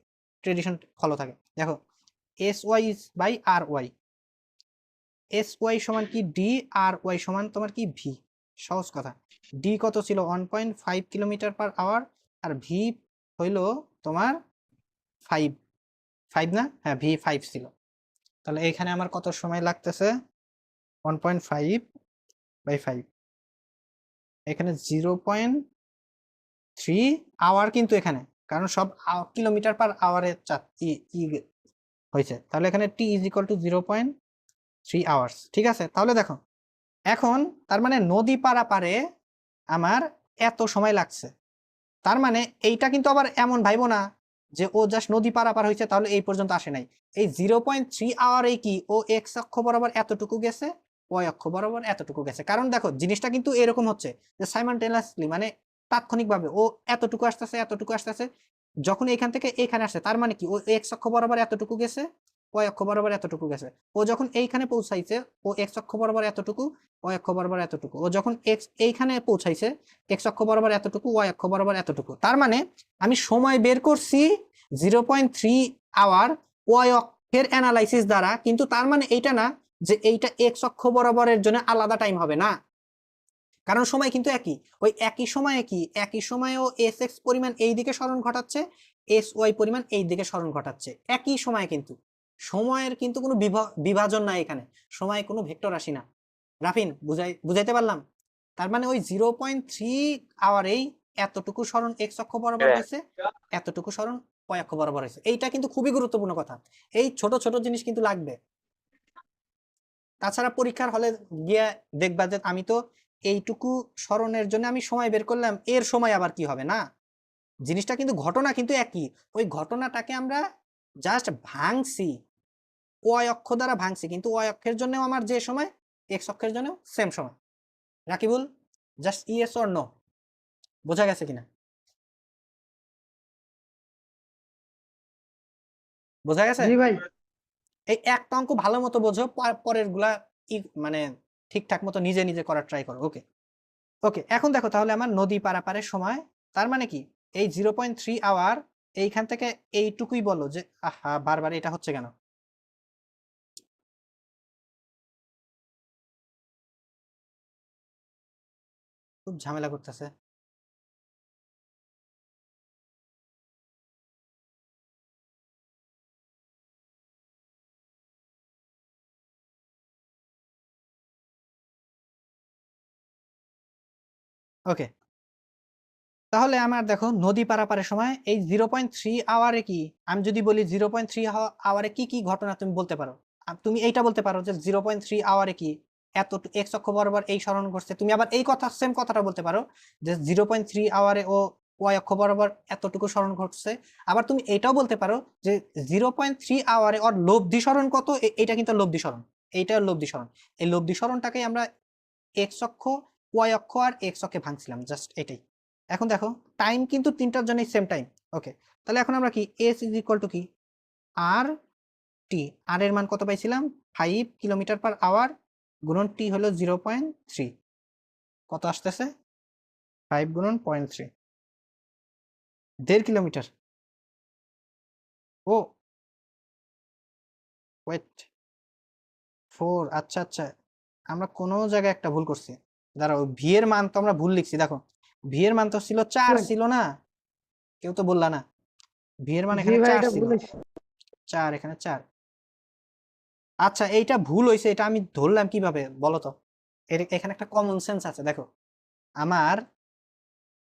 ট্রেডিশন ফলো থাকে। দেখো S Y by R Y, S Y সমান কি ডি, আর ওয়াই সমান তোমার কি ভি। সহজ কথা, ডি কত ছিল 1.5 কিলোমিটার পার আওয়ার, আর ভি হইল তোমার 5 না, হ্যাঁ ভি 5 ছিল। তাহলে এখানে আমার কত সময় লাগতেছে 1.5/5, এখানে 0.3 আওয়ার কিন্তু এখানে, কারণ সব কিলোমিটার পার আওয়ারে হয়েছে। তাহলে এখানে টি ইজ ইকুয়াল টু 0.3 আওয়ার্স। ঠিক আছে, তাহলে দেখো এখন তার মানে নদী পারাপারে আমার এত সময় লাগছে। তার মানে এইটা কিন্তু আবার এমন ভাইবো না যে ও জাস্ট নদী পারাপার হয়েছে তাহলে এই পর্যন্ত আসে নাই। এই 0.3 আওয়ারে কি ও এক্স অক্ষ বরাবর এতটুকু গেছে, ওয়াই অক্ষ বরাবর এতটুকু গেছে। কারণ দেখো জিনিসটা কিন্তু এরকম হচ্ছে যে সাইমালটেনিয়াসলি, মানে তাৎক্ষণিকভাবে ও এতটুকু আসতেছে এতটুকু আসতেছে, যখন এখান থেকে এখানে আসছে তার মানে কি ও এক্স অক্ষ বরাবর এতটুকু গেছে, ওয়াই অক্ষ বরাবর এতটুকু গেছে। ও যখন এইখানে পৌঁছাইছে ও এক্স অক্ষ বরাবর এতটুকু, ওয়াই অক্ষ বরাবর এতটুকু। ও যখন এক্স এইখানে পৌঁছাইছে এক্স অক্ষ বরাবর এতটুকু, ওয়াই অক্ষ বরাবর এতটুকু। তার মানে আমি সময় বের করছি 0.3 আওয়ার ওয়াই অক্ষের অ্যানালাইসিস দ্বারা, কিন্তু তার মানে এইটা না যে এইটা এক্স অক্ষ বরাবরের জন্য আলাদা টাইম হবে না, কারণ সময় কিন্তু একই। ওই একই সময়ে কি একই সময়েও এস এক্স পরিমাণ এই দিকে সরণ ঘটাচ্ছে, এস ওয়াই পরিমাণ এই দিকে সরণ ঘটাচ্ছে একই সময়ে। কিন্তু সময়ের কিন্তু কোনো বিভাজন নাই এখানে, সময় কোনো ভেক্টর রাশি না। রাফিন বুঝাইতে পারলাম? তার মানে ওই 0.3 আওয়ারেই এতটুকু সরণ এক্স অক্ষ বরাবর হয়েছে, এতটুকু সরণ ওয়াই অক্ষ বরাবর হয়েছে। এইটা কিন্তু খুবই গুরুত্বপূর্ণ কথা, এই ছোট ছোট জিনিস কিন্তু লাগবে। তাছাড়া পরীক্ষার হলে গিয়ে দেখবা যে আমি তো এইটুকু সরণের জন্য আমি সময় বের করলাম, এর সময় আবার কি হবে না। জিনিসটা কিন্তু ঘটনা কিন্তু একই, ওই ঘটনাটাকে আমরা জাস্ট ভাঙছি, ওয়াই অক্ষ দ্বারা ভাঙছি, কিন্তু ওয়াই অক্ষের জন্য আমার যে সময় এক্স অক্ষের জন্য সেম সময়। Rakibul, just yes or no, বোঝা গেছে কিনা? বোঝা গেছে? জি ভাই। এই একটা অঙ্ক ভালো মতো বোঝো, পরের গুলা মানে ঠিকঠাক মতো নিজে নিজে করার ট্রাই করো। ওকে ওকে, এখন দেখো তাহলে আমার নদী পারাপারের সময়, তার মানে কি এই 0.3 আওয়ার, এইখান থেকে এইটুকুই বলো যে আহা বারবার এটা হচ্ছে কেন? খুব ঝামেলা করতেছে। ওকে, তাহলে আমার দেখো নদী পারাপারের সময় এই 0.3 আওয়ারে কি, আমি যদি বলি 0.3 আওয়ারে কি কি ঘটনা তুমি বলতে পারো, তুমি এইটা বলতে পারো যে 0.3 আওয়ারে কি এত এক্স অক্ষ বরাবর এই সরণ ঘটছে। তুমি আবার এই কথা সেম কথাটা বলতে পারো যে 0.3 আওয়ারে ও ওয়াই অক্ষ বরাবর এতটুকু সরণ ঘটছে। আবার তুমি এটাও বলতে পারো যে 0.3 আওয়ারে ওর লব্ধি সরণ কত, এটা কিন্তু লব্ধি সরণ, এইটা লব্ধি সরণ। এই লব্ধি সরণটাকে আমরা এক্স অক্ষ, ওয়াই অক্ষ আর এক্স অক্ষে ভাঙছিলাম, জাস্ট এটাই। এখন দেখো টাইম কিন্তু তিনটার জন্যই সেম টাইম। ওকে, তাহলে এখন আমরা কি এস ইজ ইকুয়াল টু কি আর টি, আর এর মান কত পাইছিলাম 5 কিলোমিটার পার আওয়ার, গুণন টি হলো 0.3, কত আসতেছে 5 গুণন 0.3, 1.5 কিলোমিটার। ও ওয়েট 4, আচ্ছা আচ্ছা, আমরা কোনো জায়গায় একটা ভুল করছি। দাঁড়াও, ভি এর মান তো আমরা ভুল লিখছি। দেখো ভি এর মান তো ছিল 4 ছিল না, কেউ তো বললা না। ভি এর মান জি এখানে ভাই 4 এটা ছিল, ভুল হয়েছে। 4 এখানে 4। আচ্ছা এইটা ভুল হয়েছে, এটা আমি ধরলাম কিভাবে বলো তো? এখানে একটা কমন সেন্স আছে। দেখো আমার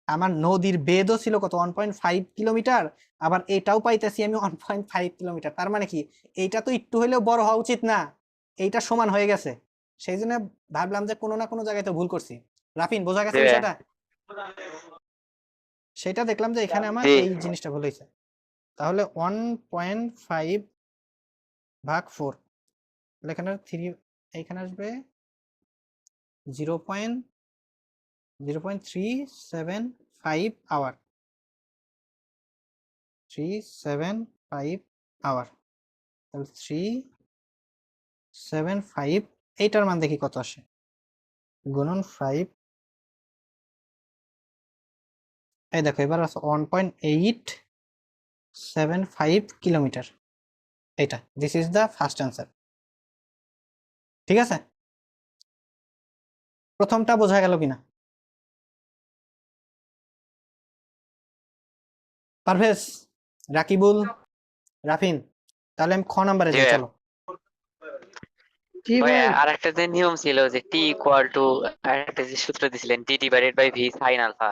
আমার নদীর বেদও ছিল কত 1.5 কিলোমিটার, আবার এটাও পাইতেছি আমি 1.5 কিলোমিটার। তার মানে কি এইটা তো একটু হলেও বড় হওয়া উচিত না, এইটা সমান হয়ে গেছে। সেই জন্য ভাবলাম যে কোনো না কোনো জায়গায় তো ভুল করছি। রাফিন বোঝা গেছে বিষয়টা? সেটা দেখলাম যে এখানে আমার জি এই জিনিসটা ভুল হয়েছে। তাহলে 1.5 ভাগ 4, এখানে 3, এইখানে আসবে 0.375 আওয়ার, 375 আওয়ার। তাহলে 375, এইটার মান দেখি কত আসে, গুণন 5 এই দেখো এবার আছে 1.875 কিলোমিটার। এটা this is the first answer. ঠিক আছে, প্রথমটা বোঝা গেল কিনা? পারভেজ, রাকিবুল, রাফিন, তাহলে আমি খ নাম্বারে জি যাই, ভাইয়া। চলো। জি ভাই, আর একটা যে নিয়ম ছিল যে টি ইকুয়াল টু একটা যে সূত্র দিছিলেন T divided by V sine alpha.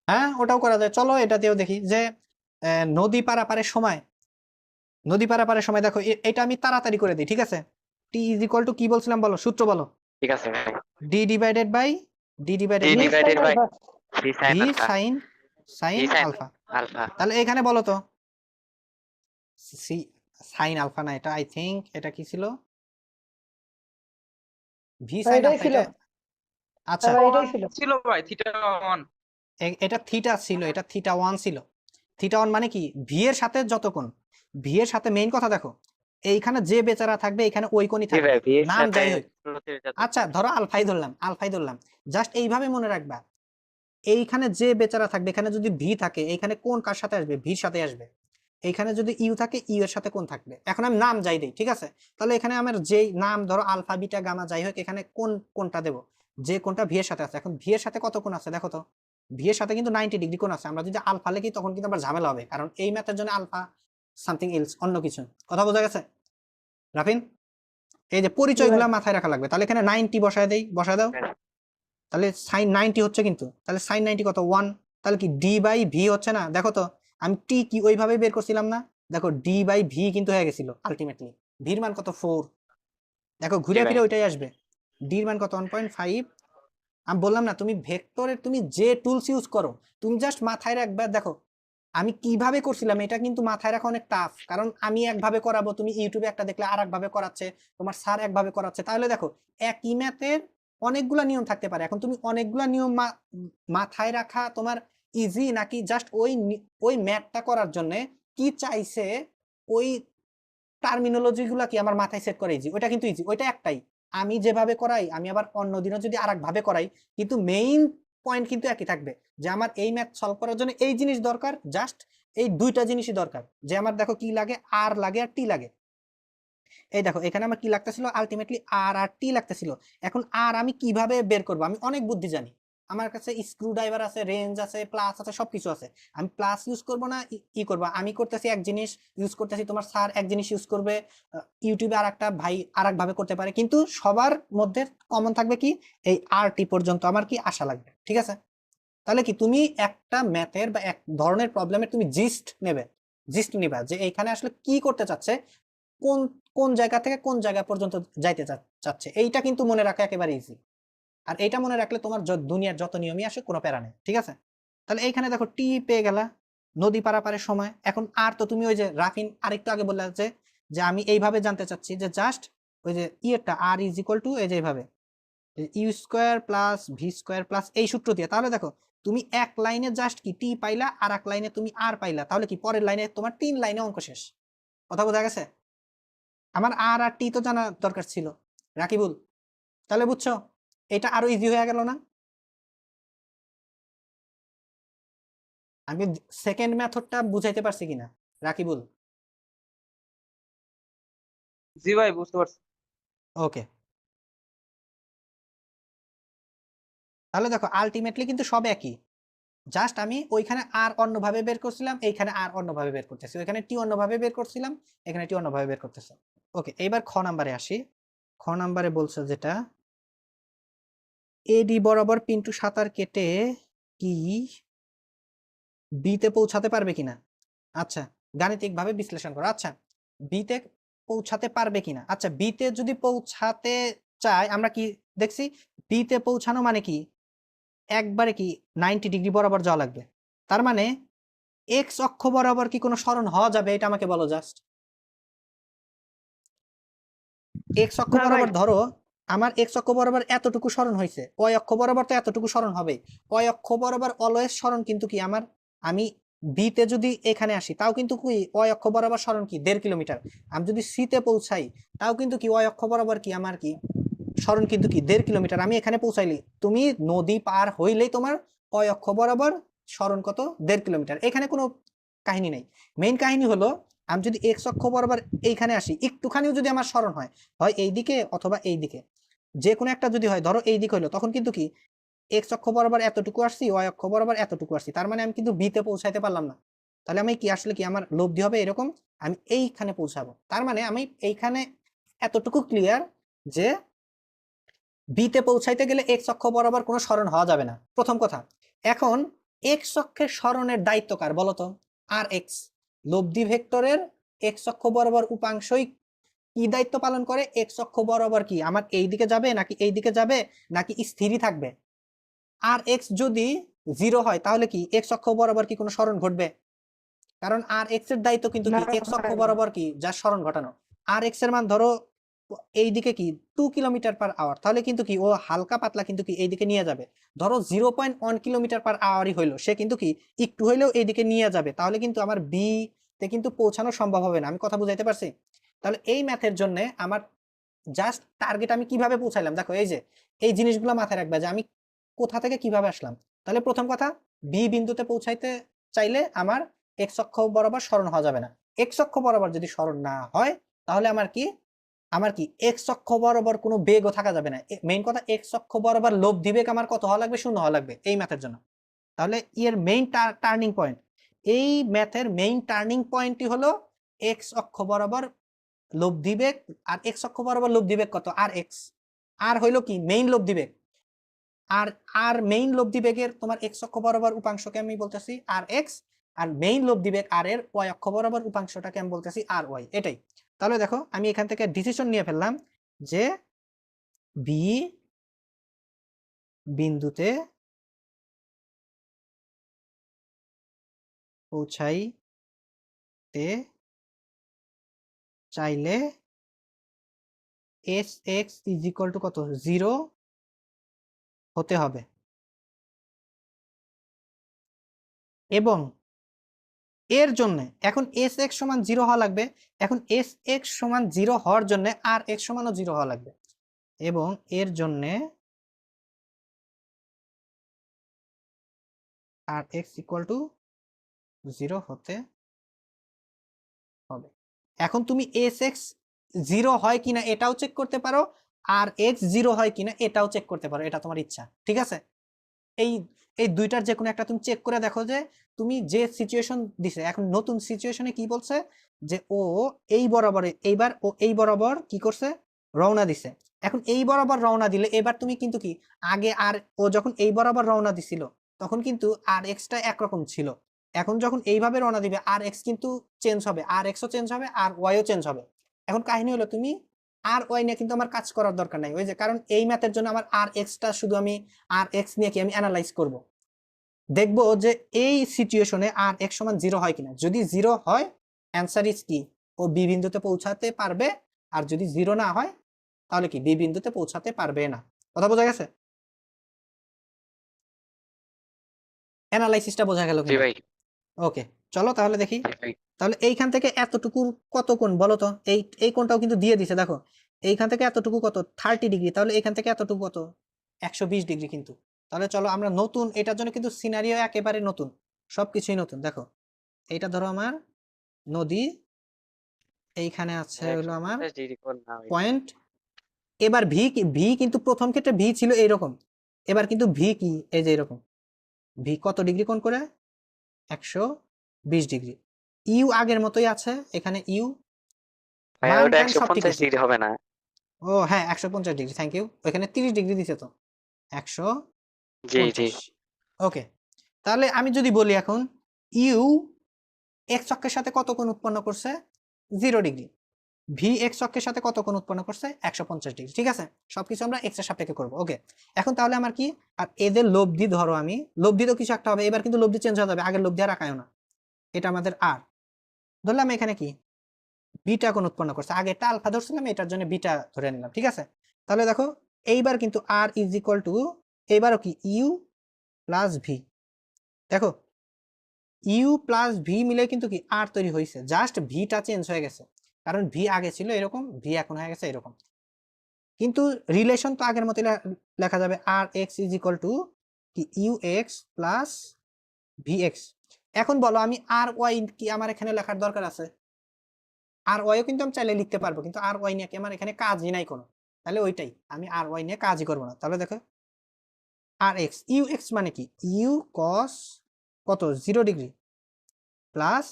হ্যাঁ, ওটাও করা যায়, চলো এটাতেও দেখি যে নদী পারাপারের সময়, দেখো এটা আমি তাড়াতাড়ি করে দিই, ঠিক আছে? টি ইজ ইকুয়াল টু কি বলছিলাম বলো, সূত্র বলো। ঠিক আছে ভাই। D divided by T V divided sine by alpha. V sine V alpha. Sine V sine alpha. Alpha. তাহলে এখানে বলো তো, সি সাইন আলফা না, এটা আই থিংক এটা কি ছিল, ভি সাইন এটাই আলফা ছিল, এটা। আচ্ছা, ভাই এটাই ছিল। ছিল ভাই থিটা 1। এটা থিটা ছিল, এটা থিটা 1 ছিল। থিটা 1 মানে কি, ভি এর সাথে যত কোণ, ভি এর সাথে মেইন কথা দেখো, এইখানে যে বেচারা থাকবে এখানে ওই কোণই জি থাকবে, ভাই, ভি এর নাম সাথে যাই হোক। স্রোতের যত আচ্ছা ধরো আলফাই ধরলাম, জাস্ট এইভাবে মনে রাখবা, এইখানে যে বেচারা থাকবে এখানে যদি ভি থাকে, এইখানে কোন কার সাথে আসবে, ভির সাথে আসবে। এইখানে যদি ইউ থাকে, ইউ এর সাথে কোন থাকবে। এখন আমি নাম যাই দেই, ঠিক আছে? তাহলে এখানে আমার যেই নাম ধরো আলফা বিটা গামা যাই হোক, এখানে কোনটা দেবো, যে কোনটা ভি এর সাথে আছে। এখন ভি এর সাথে কত কোণ আছে দেখো তো, ভি এর সাথে কিন্তু 90 ডিগ্রি কোণ আছে। আমরা যদি আলফা লিখি তখন কিন্তু আবার ঝামেলা হবে, কারণ এই ম্যাথের জন্য আলফা সামথিং এলস, অন্য কিছু। কথা বোঝা গেছে রাফিন? এই যে পরিচয়গুলো মাথায় রাখা লাগবে। তাহলে এখানে 90 বসায় দাও, তাহলে সাইন 90 হচ্ছে, কিন্তু তাহলে সাইন 90 কত 1, তাহলে কি ডি বাই ভি হচ্ছে না? দেখো তো আমি টি কি ওইভাবে বের করছিলাম না, দেখো ডি বাই ভি কিন্তু হয়ে গেছিল আলটিমেটলি। ভির মান কত 4, দেখো ঘুরে ফিরে ওইটাই আসবে। ডির মান কত 1.5। আমি বললাম না, তুমি ভেক্টরের তুমি যে টুলস ইউজ করো, তুমি জাস্ট মাথায় রাখবে। দেখো আমি কিভাবে করছিলাম, এটা কিন্তু মাথায় রাখা অনেক টাফ, কারণ আমি একভাবে করাবো, তুমি ইউটিউবে একটা দেখলে আর একভাবে করাচ্ছে, তোমার স্যার একভাবে করাচ্ছে। তাহলে দেখো একই ম্যাথের অনেকগুলা নিয়ম থাকতে পারে। এখন তুমি অনেকগুলা নিয়ম মাথায় রাখা তোমার ইজি, নাকি জাস্ট ওই ম্যাথটা করার জন্য কি চাইছে ওই টার্মিনোলজি গুলা কি আমার মাথায় সেট করে ইজি, ওইটা কিন্তু ইজি, ওইটা একটাই। আমি যেভাবে করাই, আমি আবার অন্যদিনও যদি আর ভাবে করাই, কিন্তু মেইন পয়েন্ট কিন্তু একই থাকবে, যে আমার এই ম্যাথ সলভ করার জন্য এই জিনিস দরকার, জাস্ট এই দুইটা জিনিসই দরকার। যে আমার দেখো কি লাগে, আর লাগে আর টি লাগে। এই দেখো এখানে আমার কি লাগতেছিল, আলটিমেটলি আর আর টি লাগতেছিল। এখন আর আমি কিভাবে বের করবো, আমি অনেক বুদ্ধি জানি, আমার কাছে স্ক্রু ড্রাইভার আছে, রেঞ্জ আছে, প্লাস আছে, সবকিছু আছে। আমি প্লাস ইউজ করবো না, ই করবো, আমি করতেছি এক জিনিস ইউজ করতেছি, তোমার স্যার এক জিনিস ইউজ করবে, ইউটিউবে আর একটা ভাই আর এক ভাবে করতে পারে, কিন্তু সবার মধ্যে কমন থাকবে কি, এই আর টি পর্যন্ত আমার কি আসা লাগবে, ঠিক আছে? তাহলে কি তুমি একটা ম্যাথের বা এক ধরনের প্রবলেমের তুমি জিস্ট নিবা, যে এইখানে আসলে কি করতে চাচ্ছে, কোন কোন জায়গা থেকে কোন জায়গা পর্যন্ত যাইতে চাচ্ছে, এইটা কিন্তু মনে রাখা একেবারে ইজি। আর এইটা মনে রাখলে তোমার দুনিয়ার যত নিয়মই আসে কোনো প্যারা নেই, ঠিক আছে? তাহলে এইখানে দেখো টি পেয়ে গেলা, নদী পারাপারের সময়। এখন আর তো তুমি ওই যে রাফিন আরেকটু আগে বললা যে আমি এইভাবে জানতে চাচ্ছি, যে জাস্ট ওই যে ইয়েটা আর ইজ ইকুয়াল টু এই যে এইভাবে U square plus V square plus এই সূত্র দিয়ে। তাহলে দেখো তুমি এক লাইনে জাস্ট কি টি পাইলা, আর এক লাইনে তুমি আর পাইলা, তাহলে কি পরের লাইনে তোমার 3 লাইনে অঙ্ক শেষ। কথা বোঝা গেছে? আমার আর আর টি তো জানা দরকার ছিল রাকিবুল, তাহলে বুঝছো এটা আরো ইজি হয়ে গেল না? আমি সেকেন্ড মেথডটা বুঝাইতে পারছি কিনা রাকিবুল? জি ভাই, বুঝতে পারছি। ওকে, তাহলে দেখো আলটিমেটলি কিন্তু সব একই, জাস্ট আমি ওইখানে আর অন্যভাবে বের করছিলাম, এইখানে আর অন্যভাবে বের করতেছি, ওইখানে টি অন্যভাবে বের করছিলাম, এখানে টি অন্যভাবে বের করতেছি। ওকে, এইবার খ নাম্বারে আসি। খ নাম্বারে বলছে যেটা, এডি বরাবর পিন্টু সাঁতার কেটে কি বিতে পৌঁছাতে পারবে কিনা। আচ্ছা, গাণিতিক ভাবে বিশ্লেষণ করো। আচ্ছা, বিতে পৌঁছাতে পারবে কিনা। আচ্ছা, বিতে যদি পৌঁছাতে চাই, আমরা কি দেখছি, বিতে পৌঁছানো মানে কি, একবারে কি 90 ডিগ্রি বরাবর যাওয়া লাগবে। তার মানে এক্স অক্ষ বরাবর কি কোনো সরণ হওয়া যাবে, এটা আমাকে বলো জাস্ট। এক্স অক্ষ না ভাই, বরাবর ধরো আমার এক্স অক্ষ বরাবর এতটুকু সরণ হয়েছে, ওয়াই অক্ষ বরাবর তো এতটুকু সরণ হবে। ওয়াই অক্ষ বরাবর অলওয়েজ সরণ কিন্তু কি আমার, আমি বিতে যদি এখানে আসি তাও কিন্তু কি ওয়াই অক্ষ বরাবর সরণ কি 1.5 কিলোমিটার। আমি যদি সিতে পৌঁছাই তাও কিন্তু কি ওয়াই অক্ষ বরাবর কি আমার কি সরণ কিন্তু কি 1.5 কিলোমিটার। আমি এখানে পৌঁছাইলি, তুমি নদী পার হইলেই তোমার ওয়াই অক্ষ বরাবর সরণ কত 1.5 কিলোমিটার। এখানে কোনো কাহিনী নেই, মেইন কাহিনী হলো আমি যদি এক্স অক্ষ বরাবর এইখানে আসি, একটুখানিও যদি আমার সরণ হয়, হয় এই দিকে অথবা এই দিকে, যে কোনো একটা যদি হয়, ধরো এই দিকে হলো, তখন কিন্তু কি এক্স অক্ষ বরাবর এতটুকু আসছি, ওয়াই অক্ষ বরাবর এতটুকু আসছি, তার মানে আমি কিন্তু বিতে পৌঁছাইতে পারলাম না। তাহলে আমি কি আসলে কি আমার লব্ধি হবে এরকম, আমি এইখানে পৌঁছাবো, তার মানে আমি এইখানে এতটুকু ক্লিয়ার যে বিতে পৌঁছাইতে গেলে এক্স অক্ষ বরাবর কোনো সরণ হওয়া যাবে না, প্রথম কথা। এখন এক্স অক্ষের সরণের দায়িত্ব কার বলতো? আর এক্স, লব্ধি ভেক্টরের এক্স অক্ষ বরাবর উপাংশই কি দায়িত্ব পালন করে? এক্স অক্ষ বরাবর কি আমার এই দিকে যাবে নাকি এই দিকে যাবে নাকি স্থিরই থাকবে। আর এক্স যদি 0 হয় তাহলে কি এক্স অক্ষ বরাবর কি কোনো সরণ ঘটবে? কারণ আর এক্স এর দায়িত্ব কিন্তু কি না এক্স অক্ষ ভাই, বরাবর কি যার সরণ ঘটানো। আর এক্স এর মান ধরো এই দিকে কি 2 কিলোমিটার পার আওয়ার, তাহলে কিন্তু কি ও হালকা পাতলা কিন্তু কি এইদিকে নিয়ে যাবে। ধরো 0.1 কিলোমিটার পার আওয়ারই হইলো, সে কিন্তু কি একটু হইলেও এইদিকে নিয়ে যাবে, তাহলে কিন্তু আমার বি তে কিন্তু পৌঁছানো সম্ভব হবে না। আমি কথা বুঝাইতে পারছি? তাহলে এই ম্যাথের জন্য আমার জাস্ট টার্গেট আমি কিভাবে পৌঁছাইলাম, দেখো এই যে এই জিনিসগুলো মাথায় রাখবে যে আমি কোথা থেকে কিভাবে আসলাম। তাহলে প্রথম কথা, বি বিন্দুতে পৌঁছাইতে চাইলে আমার এক্স অক্ষ বরাবর সরণ হওয়া যাবে না। এক্স অক্ষ বরাবর যদি সরণ না হয় তাহলে আমার কি এক্স অক্ষ বরাবর কোনো বেগও থাকা যাবে না। মেইন কথা, এক্স অক্ষ বরাবর লব্ধি বেগ আমার কত হওয়া লাগবে? 0 হওয়া লাগবে এই ম্যাথের জন্য। তাহলে এর মেইন টার্নিং পয়েন্ট, এই ম্যাথের মেইন টার্নিং পয়েন্টই হলো এক্স অক্ষ বরাবর লব্ধি বেগ। আর এক্স অক্ষ বরাবর লব্ধি বেগ কত? আর এক্স। আর হইলো কি মেইন লব্ধি বেগ। আর মেইন লব্ধি বেগের তোমার এক্স অক্ষ বরাবর উপাংশকে আমি বলতেছি আর এক্স, আর মেইন লব্ধি বেগ আর এর ওয়াই অক্ষ বরাবর উপাংশটাকে আমি বলতেছি আর ওয়াই। এটাই। তাহলে দেখো আমি এখান থেকে ডিসিশন নিয়ে ফেললাম যে বি বিন্দুতে পৌঁছাইতে চাইলে S x is equal to কত? 0 হতে হবে, এবং এর জন্য এখন এস এক্স সমান 0 হওয়া লাগবে। এখন এস এক্স সমান 0 হওয়ার জন্য আর এক্স সমানও 0 হওয়া লাগবে, এবং এর জন্য আর এক্স ইকুয়াল টু 0 হতে হবে। এখন তুমি এস এক্স 0 হয় কিনা এটাও চেক করতে পারো, আর এক্স 0 হয় কিনা এটাও চেক করতে পারো, এটা তোমার ইচ্ছা, ঠিক আছে? এই এই দুইটার যে কোনো একটা তুমি চেক করে দেখো যে তুমি যে সিচুয়েশন দিছে, এখন নতুন সিচুয়েশনে কি বলছে যে ও এই বরাবরে, এইবার ও এই বরাবর কি করছে? রওনা দিছে। এখন এই বরাবর রওনা দিলে এবার তুমি কিন্তু কি আগে আর ও যখন এই বরাবর রওনা দিছিল তখন কিন্তু আর এক্সটা একরকম ছিল, এখন যখন এইভাবে রওনা দিবে আর এক্স কিন্তু চেঞ্জ হবে, আর এক্সও চেঞ্জ হবে আর ওয়াইও চেঞ্জ হবে। এখন কাহিনী হলো তুমি আর ওয়াই নিয়ে কিন্তু আমার কাজ করার দরকার নাই, ওই যে কারণ এই ম্যাথের জন্য আমার আর এক্সটা শুধু আমি আর এক্স নিয়ে কি আমি অ্যানালাইজ করব, দেখবো যে এই সিচুয়েশনে আর এক্স সমান 0 হয় কিনা। যদি 0 হয় অ্যান্সার ইজ কি ও বি বিন্দুতে পৌঁছাতে পারবে, আর যদি 0 না হয় তাহলে কি বি বিন্দুতে পৌঁছাতে পারবে না। কথা বোঝা গেছে? অ্যানালাইসিসটা বোঝা গেল জি কিনা? ভাই। ওকে, চলো তাহলে দেখি। জি ভাই। তাহলে এইখান থেকে এতটুকু কত কোণ বলো তো? এই কোণটাও কিন্তু দিয়ে দিছে, দেখো এইখান থেকে এতটুকু কত? 30 ডিগ্রি। তাহলে এখান থেকে এতটুকু কত? 120 ডিগ্রি কিন্তু। তাহলে চলো আমরা নতুন, এটার জন্য কিন্তু সিনারিও একেবারে নতুন, সবকিছুই নতুন। দেখো এইটা ধরো আমার নদী, এইখানে আছে হলো আমার 150 ডিগ্রি কোণ না ভাই। পয়েন্ট। এবার ভি কিন্তু প্রথম ক্ষেত্রে ভি ছিল এইরকম, এবার কিন্তু ভি কি এই যে এরকম। ভি কত ডিগ্রি কোণ করে? 120 ডিগ্রি। ইউ আগের মতোই আছে, এখানে ইউ ভাই মান ওটা টান সব ঠিক 150 আছে। ডিগ্রি হবে না। ও হ্যাঁ 150 ডিগ্রি, থ্যাংক ইউ। ওইখানে 30 ডিগ্রি দিছে তো, জি জি। 150। ওকে, তাহলে আমি যদি বলি এখন ইউ এক্স অক্ষের সাথে কত কোণ উৎপন্ন করছে? 0 ডিগ্রি। ভি এক্স অক্ষের সাথে কত কোণ উৎপন্ন করছে? 150 ডিগ্রি। ঠিক আছে, সবকিছু আমরা এক্স এর সাপেক্ষে করবো। ওকে, এখন তাহলে আমার কি, আর এদের লব্ধি ধরো, আমি লব্ধি তো কিছু একটা হবে, এবার কিন্তু লব্ধি চেঞ্জ হয়ে যাবে, আগের লব্ধি আর রাখায় না, এটা আমাদের আর ধরলাম। এখানে কি বিটা কোণ উৎপন্ন করছে, আগে এটা আলফা ধরছিলাম, এটার জন্য বিটা ধরে নিলাম, ঠিক আছে? তাহলে দেখো এইবার কিন্তু আর ইজ ইকুয়াল টু, এইবারও কি ইউ প্লাস ভি। দেখো ইউ প্লাস ভি মিলে কিন্তু কি আর তৈরি হয়েছে, জাস্ট ভিটা চেঞ্জ হয়ে গেছে, কারণ ভি আগে ছিল এরকম, ভি এখন হয়ে গেছে এরকম, কিন্তু রিলেশন তো আগের মতো লেখা যাবে। আর এক্স ইজ ইকুয়াল টু কি ইউ এক্স প্লাস ভিএক্স। এখন বলো আমি আর ওয়াই কি আমার এখানে লেখার দরকার আছে? আর ওয়াইও কিন্তু আমি চাইলে লিখতে পারবো, কিন্তু আর ওয়াই নিয়ে কি আমার এখানে কাজই নাই কোনো, তাহলে ওইটাই আমি আর ওয়াই নিয়ে কাজই করবো না। তাহলে দেখো আর এক্স, ইউ এক্স মানে কি ইউ কস কত 0 ডিগ্রি প্লাস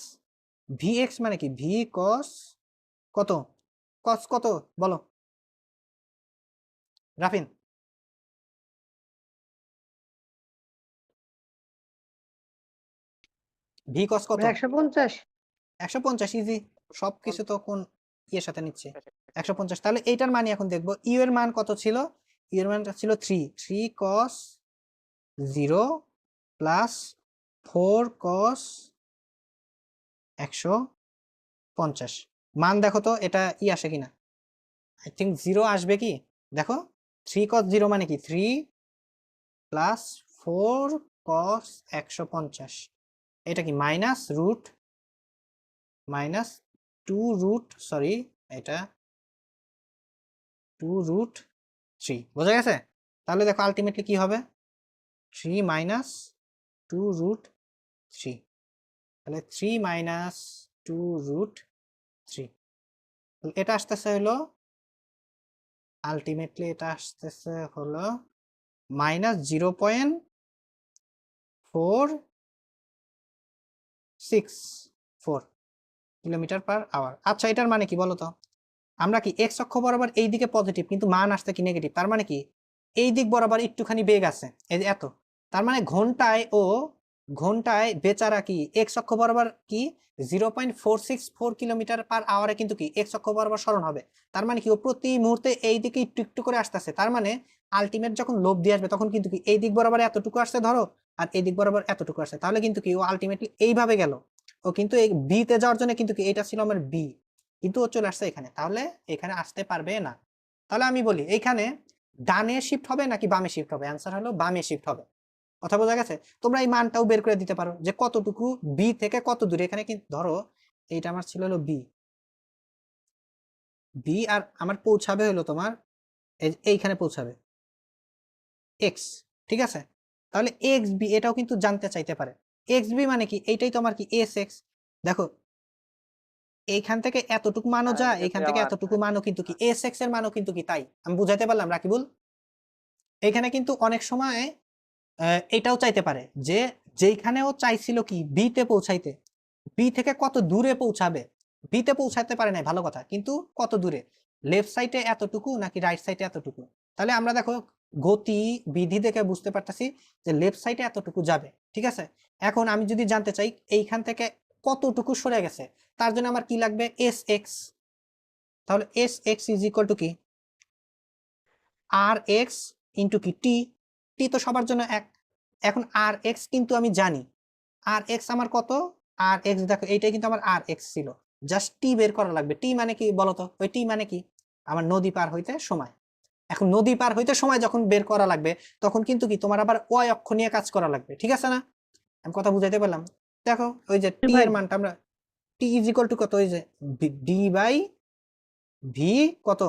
ভি এক্স মানে কি ভি কস কত, কস কত বলো রাফিন? ভি কস কত? 150। 150 ইজি, সবকিছু তো কোন ইয়ের সাথে নিচ্ছে 150। তাহলে এইটার মানে এখন দেখবো ইউ এর মান কত ছিল, ইউ এর মানটা ছিল 3 কস 0 প্লাস 4 কস 150। মান দেখো তো এটা ই আসে কিনা, আই থিঙ্ক 0 আসবে কি, দেখো 3 cos 0 মানে কি 3 প্লাস 4 cos 150, এটা কি minus root minus 2 root sorry এটা 2 রুট 3, বোঝা গেছে? তাহলে দেখো আলটিমেটলি কি হবে 3 মাইনাস 2 রুট 3, তাহলে 3 মাইনাস 2 রুট 3, এটা আসতেছে হলো আলটিমেটলি এটা আসতেছে হলো মাইনাস 0.464 কিলোমিটার পার আওয়ার। আচ্ছা এটার মানে কি বলো তো, আমরা কি এক্স অক্ষ বরাবর এই দিকে পজিটিভ কিন্তু মান আসছে কি নেগেটিভ, তার মানে কি এই দিক বরাবর একটুখানি বেগ আছে এই যে এত, তার মানে ঘন্টায় বেচারা কি এক্স অক্ষ বরাবর কি 0.464 কিলোমিটার পার আওয়ারে কিন্তু কি এক্স অক্ষ বরাবর সরণ হবে। তার মানে কি ও প্রতি মুহূর্তে এই দিকে একটু একটু করে আসতেছে, তার মানে আলটিমেট যখন লোভ দিয়ে আসবে তখন কিন্তু কি এই দিক বরাবর এতটুকু আসছে ধরো, আর এই দিক বরাবর এতটুকু আসছে, তাহলে কিন্তু কি ও আলটিমেটলি এইভাবে গেল, ও কিন্তু এই বি তে যাওয়ার জন্য কিন্তু কি এটা ছিল আমার বি, কিন্তু ও চলে আসছে এখানে, তাহলে এখানে আসতে পারবে না। তাহলে আমি বলি এইখানে ডানে শিফট হবে নাকি বামে শিফট হবে, অ্যান্সার হলো বামে শিফট হবে। কথা বোঝা গেছে? তোমরা এই মানটাও বের করে দিতে পারো যে কতটুকু বি থেকে কত দূরে, এখানে কিন্তু ধরো এইটা আমার ছিল হলো বি, বি আর আমার পৌঁছাবে হলো তোমার এইখানে পৌঁছাবে এক্স, ঠিক আছে? তাহলে এক্স বি এটাও কিন্তু জানতে চাইতে পারে, এক্স বি মানে কি এইটাই তো আমার কি এস এক্স, দেখো এইখান থেকে এতটুকু মানও আর যায়, এটা এখান থেকে দেওয়া এতটুকু মানও কিন্তু কি এস এক্স এর মানও কিন্তু কি তাই। আমি বুঝাইতে পারলাম রাকিবুল? এখানে কিন্তু অনেক সময় এটাও চাইতে পারে যে যেইখানেও চাইছিল কি বি তে পৌঁছাইতে, বি থেকে কত দূরে পৌঁছাবে, বি তে পৌঁছাতে পারে নাই ভালো কথা, কিন্তু কত দূরে, লেফট সাইডে এতটুকু নাকি রাইট সাইডে এতটুকু। তাহলে আমরা দেখো গতি বিধি দেখে বুঝতে পারতেছি যে লেফট সাইডে এতটুকু যাবে, ঠিক আছে? এখন আমি যদি জানতে চাই এইখান থেকে কতটুকু সরে গেছে, তার জন্য আমার কি লাগবে এস এক্স, তাহলে S x is equal to কি আর এক্স ইন্টু কি টি, টি তো সবার জন্য এক। এখন আর এক্স কিন্তু আমি জানি, আর এক্স আমার কত, আর এক্স দেখো এইটাই কিন্তু আমার আর এক্স ছিল, জাস্ট টি বের করা লাগবে। টি মানে কি বলতো, ওই টি মানে কি আমার নদী পার হইতে সময়। এখন নদী পার হইতে সময় যখন বের করা লাগবে তখন কিন্তু কি তোমার আবার ওয়াই অক্ষ নিয়ে কাজ করা লাগবে, ঠিক আছে না? আমি কথা বুঝাইতে পারলাম? দেখো ওই যে টি ভাই এর মানটা আমরা টি ইজ ইকুয়াল টু কত, ওই যে ডি বাই ভি কত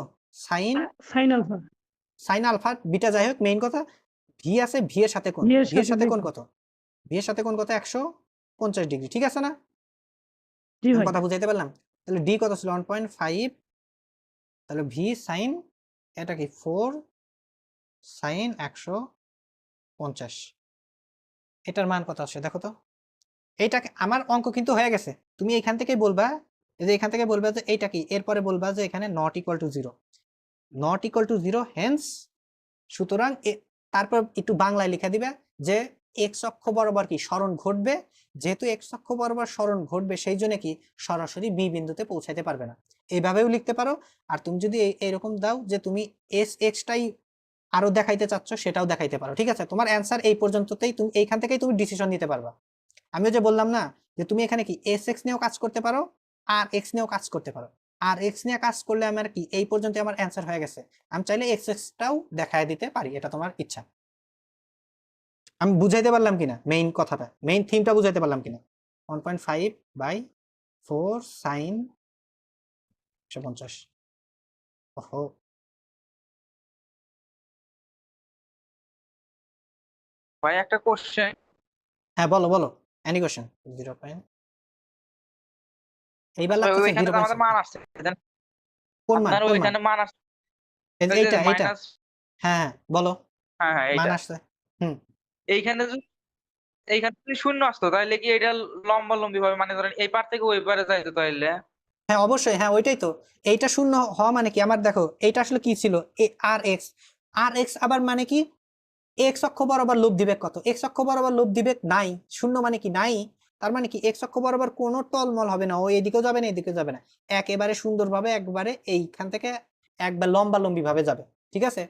sine, sine alpha, sine alpha beta, যাই হোক মেইন কথা ভি আছে, ভি এর সাথে কোন, ভি এর ভি এর সাথে কোন বিপরীত। কত, ভি এর সাথে কোন কত 150 ডিগ্রি, ঠিক আছে না? জি আমি ভাই। কথা বুঝাইতে পারলাম? তাহলে ডি কত ছিল 1.5, তাহলে ভি সাইন এটা কি 4 সাইন 150, এটার মান কত আসে দেখো তো। এইটা আমার অঙ্ক কিন্তু হয়ে গেছে, তুমি এখান থেকে বলবা, এই যে এখান থেকে বলবা যে এইটা কি, এরপরে বলবা যে এখানে not equal to 0, not equal to 0 hence, সুতরাং তারপর একটু বাংলায় লিখে দিবে যে এক্স অক্ষ বরাবর কি সরণ ঘটবে, যেহেতু এক্স অক্ষ বরাবর সরণ ঘটবে সেই জন্য কি সরাসরি বি বিন্দুতে পৌঁছাইতে পারবে না, এইভাবেও লিখতে পারো। আর তুমি যদি এরকম দাও যে তুমি এস এক্সটাই আরো দেখাইতে চাচ্ছ সেটাও দেখাইতে পারো, ঠিক আছে? তোমার অ্যান্সার এই পর্যন্ততেই, তুমি এইখান থেকেই তুমি ডিসিশন নিতে পারবা। আমিও যে বললাম না যে তুমি এখানে কি এস এক্স নিয়েও কাজ করতে পারো আর এক্স নিয়েও কাজ করতে পারো, আর এক্স নিয়ে কাজ করলে আমার কি এই পর্যন্ত আমার অ্যান্সার হয়ে গেছে, আমি চাইলে এক্স এক্সটাও দেখায় দিতে পারি, এটা তোমার ইচ্ছা। আমি বুঝাইতে পারলাম কিনা মেইন কথাটা, মেইন থিমটা বুঝাইতে পারলাম কিনা? 1.5/4 সাইন 150, ওহো। ভাই একটা কোশ্চেন, হ্যাঁ বলো বলো। এনি কোশ্চেন 0 পয়েন্ট এইবার ওই- লাগতেছে ওইখানে 0 তো আমাদের মান আসছে কোন মান আপনার কোন মান ওইখানে মান আসছে এই যে ওই যে এইটা মাইনাস হ্যাঁ হ্যাঁ বলো হ্যাঁ হ্যাঁ মান এইটা আসছে হুম এইখানে এইখানে যদি শূন্য আসতো তাহলে কি এটা লম্বা লম্বি ভাবে মানে ধরেন এই পার থেকে ওই পারে যাইতো তাইলে হ্যাঁ অবশ্যই হ্যাঁ ওইটাই তো এইটা শূন্য হওয়া মানে কি আমার দেখো এইটা আসলে কি ছিল আর এক্স আবার মানে কি এক্স অক্ষ বরাবর লব দিবেগ কত এক্স অক্ষ বরাবর লব দিবেগ নাই শূন্য মানে কি নাই তার মানে কি এক্স অক্ষ বরাবর কোনো টলমল হবে না ও এদিকেও যাবে না এদিকেও যাবে না একেবারে সুন্দরভাবে একবারে এইখান থেকে একবার লম্বা লম্বি ভাবে যাবে ঠিক আছে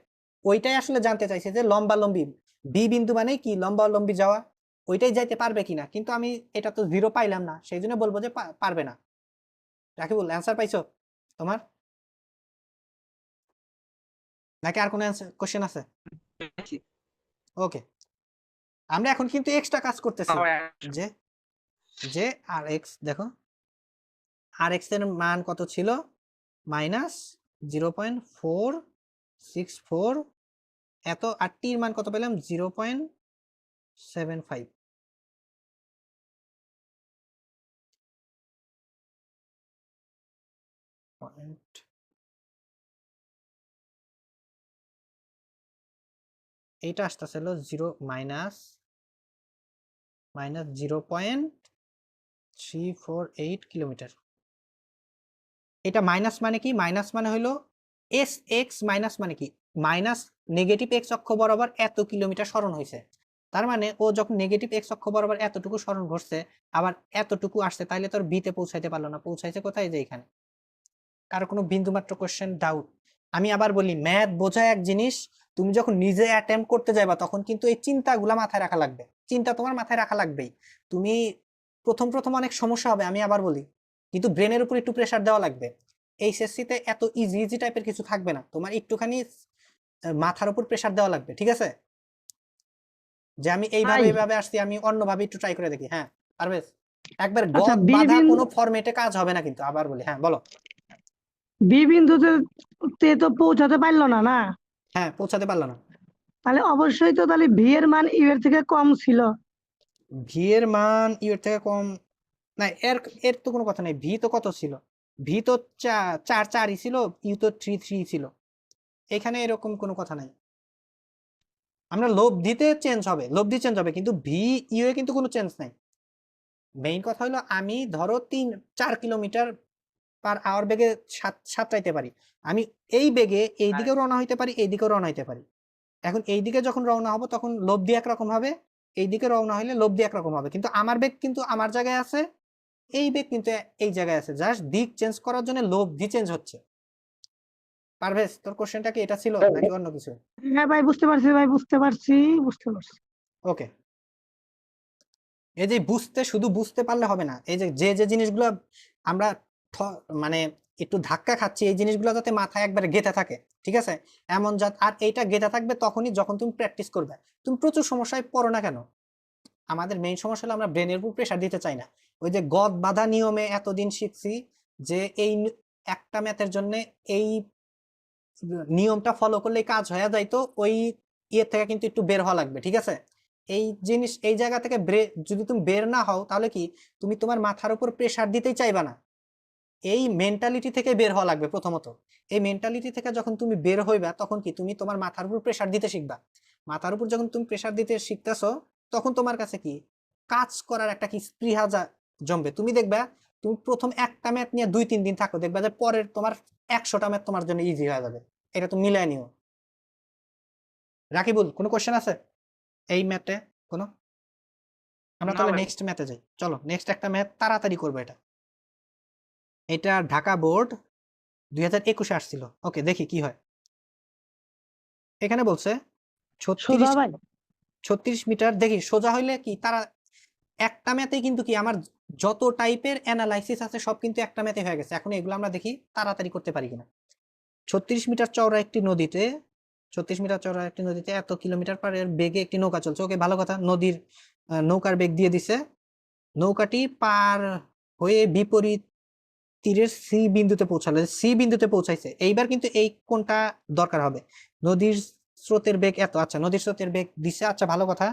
ওইটাই আসলে জানতে চাইছে যে লম্বা লম্বি বি বিন্দু মানে কি লম্বা লম্বি যাওয়া ওইটাই যাইতে পারবে কিনা কিন্তু আমি এটা তো 0 পাইলাম না সেই জন্য বলবো যে পারবে না রাকিবুল অ্যান্সার পাইছো তোমার নাকি আর কোনো কোশ্চেন আছে ওকে আমরা এখন কিন্তু এক্সট্রা কাজ করতেছি যে যে আর এক্স দেখো আর এক্স এর মান কত ছিল -0.464 এত আর টির মান কত পেলাম 0.75 এইটা আসতেছিল 0.348 কিলোমিটার এটা মাইনাস মানে কি মাইনাস মানে হলো এস এক্স মাইনাস মানে কি মাইনাস নেগেটিভ এক্স অক্ষ বরাবর এত কিলোমিটার সরণ হয়েছে তার মানে ও যখন নেগেটিভ এক্স অক্ষ বরাবর এতটুকু সরণ ঘটছে আবার এতটুকু আসছে তাইলে তোর বিতে পৌঁছাইতে পারলো না পৌঁছাইছে কোথায় যে এখানে কারো কোনো বিন্দুমাত্র কোশ্চেন ডাউট আমি আবার বলি ম্যাথ বোঝা এক জিনিস তুমি যখন নিজে অ্যাটেম্প করতে যাবা তখন কিন্তু এই চিন্তাগুলা মাথায় রাখা লাগবে চিন্তা তোমার মাথায় রাখা লাগবেই তুমি প্রথম প্রথম অনেক সমস্যা হবে আমি আবার বলি কিন্তু ব্রেনের উপর একটু প্রেসার দেওয়া লাগবে এইচএসসি তে এত ইজি ইজি টাইপের কিছু থাকবে না তোমার একটুখানি মাথার উপর প্রেসার দেওয়া লাগবে ঠিক আছে যে আমি এইভাবে তাই? এইভাবে আসছি আমি অন্যভাবে একটু ট্রাই করে দেখি হ্যাঁ পারবে একবার আচ্ছা গদ বি বাঁধা বিন্দু কোনো ফরম্যাটে কাজ হবে না কিন্তু আবার বলি হ্যাঁ বলো বি বিন্দুতে তে তো পৌঁছাতে পারলো না না হ্যাঁ পৌঁছাতে পারলো না তাহলে অবশ্যই তো তাহলে ভি এর মান ইউ এর থেকে কম ছিল ভি এর মান ইউ এর থেকে কম না এর এর তো কোনো কথা নেই ভি তো কত ছিল ভি তো 4 ছিল ইউ তো 3 ছিল এখানে এরকম কোনো কথা নাই আমরা লব্ধিতে চেঞ্জ হবে লব্ধি চেঞ্জ হবে কিন্তু ভি ইউ এ কিন্তু কোনো চেঞ্জ নাই মেইন কথা হলো আমি ধরো 4 কিলোমিটার পার আওয়ার বেগে সাঁতরাইতে পারি আমি এই বেগে এই দিকেও রওনা হইতে পারি এই দিকেও রওনা হইতে পারি এখন এই দিকে যখন রওনা হবো তখন লব্ধি একরকম হবে এই দিকে রওনা হইলে লব্ধি একরকম হবে কিন্তু আমার বেগ কিন্তু আমার জায়গায় আছে এই বেগ কিন্তু এই জায়গায় আছে জাস্ট দিক চেঞ্জ করার জন্য লব্ধি চেঞ্জ হচ্ছে পারভেজ তোর কোশ্চেনটা কি এটা ছিল নাকি অন্য কিছু হ্যাঁ ভাই বুঝতে পারছি ভাই বুঝতে পারছি বুঝতে পারছি ওকে এই যে বুঝতে শুধু বুঝতে পারলে হবে না এই যে যে যে জিনিসগুলো আমরা মানে একটু ধাক্কা খাচ্ছি এই জিনিসগুলো যাতে মাথায় একবারে গেঁথে থাকে ঠিক আছে এমন আর এইটা গেঁথে থাকবে তখনই যখন তুমি প্র্যাকটিস করবে তুমি প্রচুর সমস্যায় পড়ো না কেন আমাদের মেইন সমস্যা হলো আমরা ব্রেনের উপর প্রেশার দিতে চাই না ওই যে গদ বাঁধা নিয়মে এতদিন শিখছি যে এই একটা ম্যাথের জন্য এই নিয়মটা ফলো করলে কাজ হয়ে যায় তো ওই ইয়ে থেকে কিন্তু একটু বের হওয়া লাগবে ঠিক আছে এই জিনিস এই জায়গা থেকে যদি তুমি বের না হও তাহলে কি তুমি তোমার মাথার উপর প্রেশার দিতেই চাইবা না এই মেন্টালিটি থেকে বের হওয়া লাগবে প্রথমত এই মেন্টালিটি থেকে যখন তুমি বের হইবা তখন কি তুমি তোমার মাথার উপর প্রেশার দিতে শিখবা মাথার উপর যখন তুমি প্রেশার দিতে শিখতেছো তখন তোমার কাছে কি কাজ করার একটা কি স্পৃহা জমবে তুমি দেখবা তুমি প্রথম একটা ম্যাথ নিয়ে 2-3 দিন থাকো দেখবা যে পরের তোমার 100টা ম্যাথ তোমার জন্য ইজি হয়ে যাবে এটা তুমি মিলাই নিও রাকিবুল কোনো কোশ্চেন আছে এই ম্যাথে কোনো আমরা না তাহলে ভাই। নেক্সট ম্যাথে যাই চলো নেক্সট একটা ম্যাথ তাড়াতাড়ি করবো এটা ঢাকা বোর্ড 2021 আসছিল ওকে দেখি কি হয় এখানে বলছে সোজা ভাই 36 মিটার দেখি সোজা হইলে কি তারা একটা ম্যাথে কিন্তু কি আমার যত টাইপের অ্যানালাইসিস আছে সব কিন্তু একটা ম্যাথে হয়ে গেছে এখন এগুলো আমরা দেখি তাড়াতাড়ি করতে পারি কিনা 36 মিটার চওড়া একটি নদীতে 36 মিটার চওড়া একটি নদীতে এত কিলোমিটার পার বেগে একটি নৌকা চলছে ওকে ভালো কথা নদীর নৌকার বেগ দিয়ে দিছে নৌকাটি পার হয়ে বিপরীত তীরের সি বিন্দুতে পৌঁছালো সি বিন্দুতে পৌঁছাইছে এইবার কিন্তু এই কোনটা দরকার হবে নদীর স্রোতের বেগ এত আচ্ছা নদীর স্রোতের বেগ দিছে আচ্ছা ভালো কথা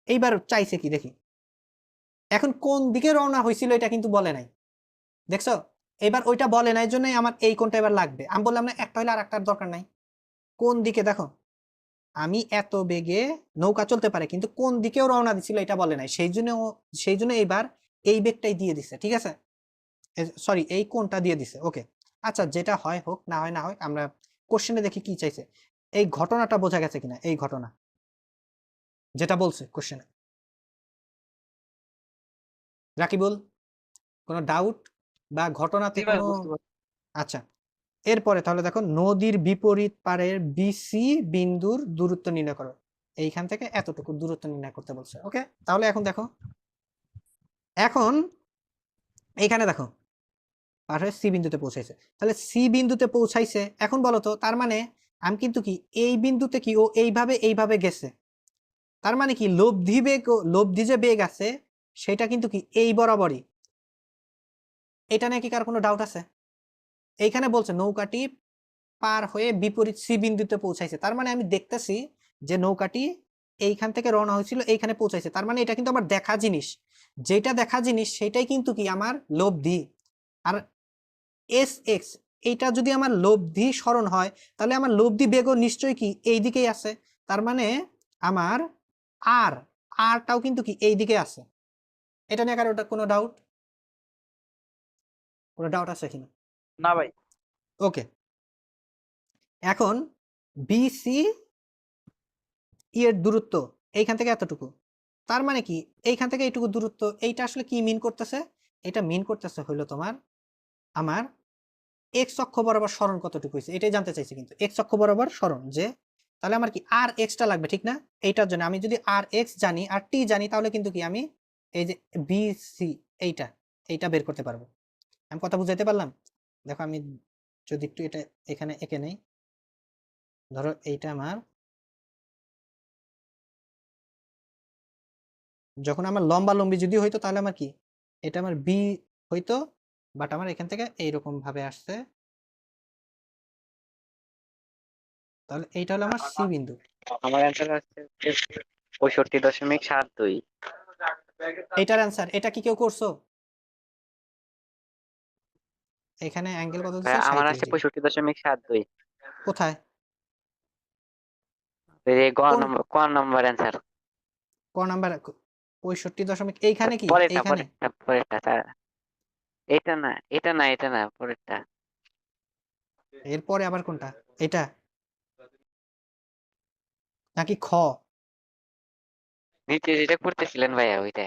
এইবার চাইছে কি দেখি এখন কোন দিকে রওনা হয়েছিল এটা কিন্তু বলে নাই, দেখছো? এবার ওইটা বলে নাই জন্যই আমার এই কোনটা এবার লাগবে। আমি বললাম না একটা হলে আর একটার দরকার নাই, কোন দিকে দেখো, আমি এত বেগে নৌকা চলতে পারে কিন্তু কোন দিকেও রওনা দিছিল এটা বলে নাই, সেই জন্য এইবার এই বেগটাই দিয়ে দিছে, ঠিক আছে? সরি, এই কোনটা দিয়ে দিছে, ওকে। আচ্ছা, যেটা হয় হোক, না হয় না হয়, আমরা কোশ্চেনে দেখি কি চাইছে। এই ঘটনাটা বোঝা গেছে কিনা, এই ঘটনা যেটা বলছে কোশ্চেনে, রাকিবুল কোনো ডাউট বা ঘটনাতে জি ভাই, কোনো? বুঝতে পারছি। আচ্ছা, এরপরে তাহলে দেখো, নদীর বিপরীত পারের বিসি বিন্দুর দূরত্ব নির্ণয় করো। এইখান থেকে এতটুকু দূরত্ব নির্ণয় করতে বলছে, ওকে। তাহলে এখন দেখো, এখন এইখানে দেখো পার হয়ে সি বিন্দুতে পৌঁছাইছে, তাহলে সি বিন্দুতে পৌঁছাইছে। এখন বলো তো, তার মানে আমি কিন্তু কি এই বিন্দুতে কি ও এইভাবে গেছে, তার মানে কি লব্ধি যে বেগ আছে সেটা কিন্তু কি এই বরাবরই। এটা নাকি কার কোনো ডাউট আছে? এইখানে বলছে নৌকাটি পার হয়ে বিপরীত সি বিন্দুতে পৌঁছাইছে, তার মানে আমি দেখতেছি যে নৌকাটি এইখান থেকে রওনা হয়েছিল, এইখানে পৌঁছাইছে, তার মানে এটা কিন্তু আমার দেখা জিনিস, যেটা দেখা জিনিস সেটাই কিন্তু কি আমার লব্ধি। আর এস এক্স, এইটা যদি আমার লব্ধি স্মরণ হয় তাহলে আমার লব্ধি বেগও নিশ্চয়ই কি এই দিকেই আছে, তার মানে আমার আরটাও কিন্তু কি এই দিকে আছে। এটা নিয়ে কারো কোনো ডাউট আছে কিনা? না ভাই। ওকে, এখন বিসি এর দূরত্ব এইখান থেকে এতটুকু, তার মানে কি এইখান থেকে এইটুকু দূরত্ব, এইটা আসলে কি মিন করতেছে? এটা মিন করতেছে হইলো তোমার আমার এক্স অক্ষ বরাবর সরণ কতটুকু হয়েছে এটাই জানতে চাইছি, কিন্তু এক্স অক্ষ বরাবর সরণ যে, তাহলে আমার কি আর এক্সটা লাগবে, ঠিক না? এইটার জন্য আমি যদি আর এক্স জানি আর টি জানি তাহলে কিন্তু কি আমি এই যে বিসি এইটা বের করতে পারবো। আমি কথা বুঝাইতে পারলাম? দেখো আমি যদি একটু এটা এখানে এঁকে নেই, ধরো এইটা আমার, যখন আমার লম্বা লম্বি যদি হইতো তাহলে আমার কি এটা আমার বি হইতো, বাট আমার এখান থেকে এইরকম ভাবে আসছে, তাহলে এইটা হলো আমার সি বিন্দু। আমার অ্যান্সার হচ্ছে 65.72। এইটার অ্যান্সার, এটা কি কেউ করছো? এখানে অ্যাঙ্গেল কত দিছে? আমার 37 আছে ডিগ্রি। 65.72। কোথায়? এই কোন ক নম্বর অ্যান্সার? নাম্বার? 65 এইখানে কি পরেরটা এইখানে? পরেরটা পরেরটা এটা না, এটা না, এটা না, পরেরটা। এরপরে আবার কোনটা? এটা নাকি খ? নিচে যেটা করতেছিলেন ভাইয়া ওইটা,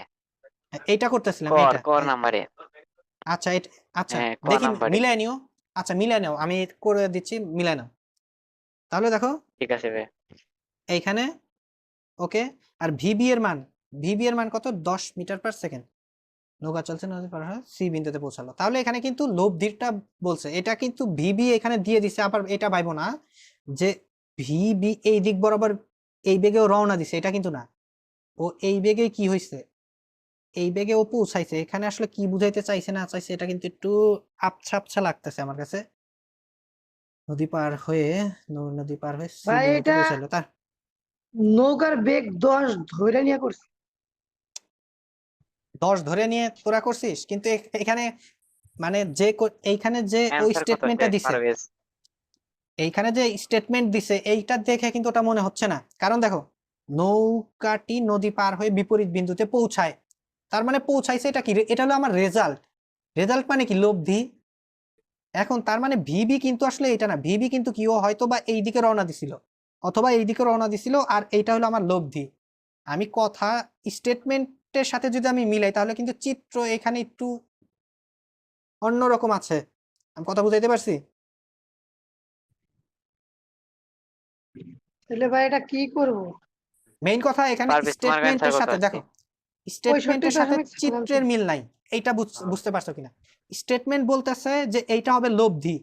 এইটা করতেছিলাম, এইটা কর নাম্বারে। আচ্ছা আচ্ছা, হ্যাঁ, ক দেখি নাম্বারে। মিলাই নিও। আচ্ছা মিলাই নাও, আমি করে দিচ্ছি, মিলাই নাও। তাহলে দেখো ঠিক আছে ভাই। এইখানে, ওকে। আর ভিবি এর মান কত? 10 মিটার পার সেকেন্ড। নৌকা চলছে, নদী পার হয়ে সি বিন্দুতে পৌঁছালো। তাহলে এখানে কিন্তু লব্ধিটা বলছে, এটা কিন্তু ভিবি এখানে দিয়ে দিছে। আবার এটা ভাইবো না যে ভিবি এই দিক বরাবর এই বেগেও রওনা দিছে, এটা কিন্তু না। ও এই বেগে কি হয়েছে, এই বেগে ও পৌঁছাইছে। এখানে আসলে কি বুঝাইতে চাইছে না চাইছে এটা কিন্তু একটু আবছা আবছা লাগতেছে আমার কাছে। নদী পার হয়ে সি ভাই বিন্দুতে এটা পৌঁছালো, তার নৌকার বেগ 10 ধরে নিয়ে করছে। 10 ধরে নিয়ে তোরা করছিস, কিন্তু এখানে মানে যে এইখানে যে ওই অ্যান্সার কত স্টেটমেন্টটা দিছে, পারভেজ? এইখানে যে স্টেটমেন্ট দিছে এইটা দেখে কিন্তু ওটা মনে হচ্ছে না। কারণ দেখো, নৌকাটি নদী পার হয়ে বিপরীত বিন্দুতে পৌঁছায়, তার মানে পৌঁছাইছে, এটা কি? এটা হলো আমার রেজাল্ট মানে কি লব্ধি। এখন তার মানে ভিবি কিন্তু আসলে এটা না, ভিবি কিন্তু কি ও হয়তো বা এই দিকে রওনা দিছিল অথবা এই দিকে রওনা দিছিল, আর এইটা হলো আমার লব্ধি। আমি কথা স্টেটমেন্টের সাথে যদি আমি মিলাই তাহলে কিন্তু চিত্র এখানে একটু অন্যরকম আছে। আমি কথা বুঝাইতে পারছি? তাহলে ভাই এটা কি করব? মেইন কথা এখানে পারভেজ, তোমার অ্যান্সার স্টেটমেন্টের কত সাথে আছে? দেখো, স্টেটমেন্টের সাথে 65.76 চিত্রের মিল নাই। এইটা বুঝতে পারছো কিনা? স্টেটমেন্ট বলতেছে যে এইটা হবে লব্ধি,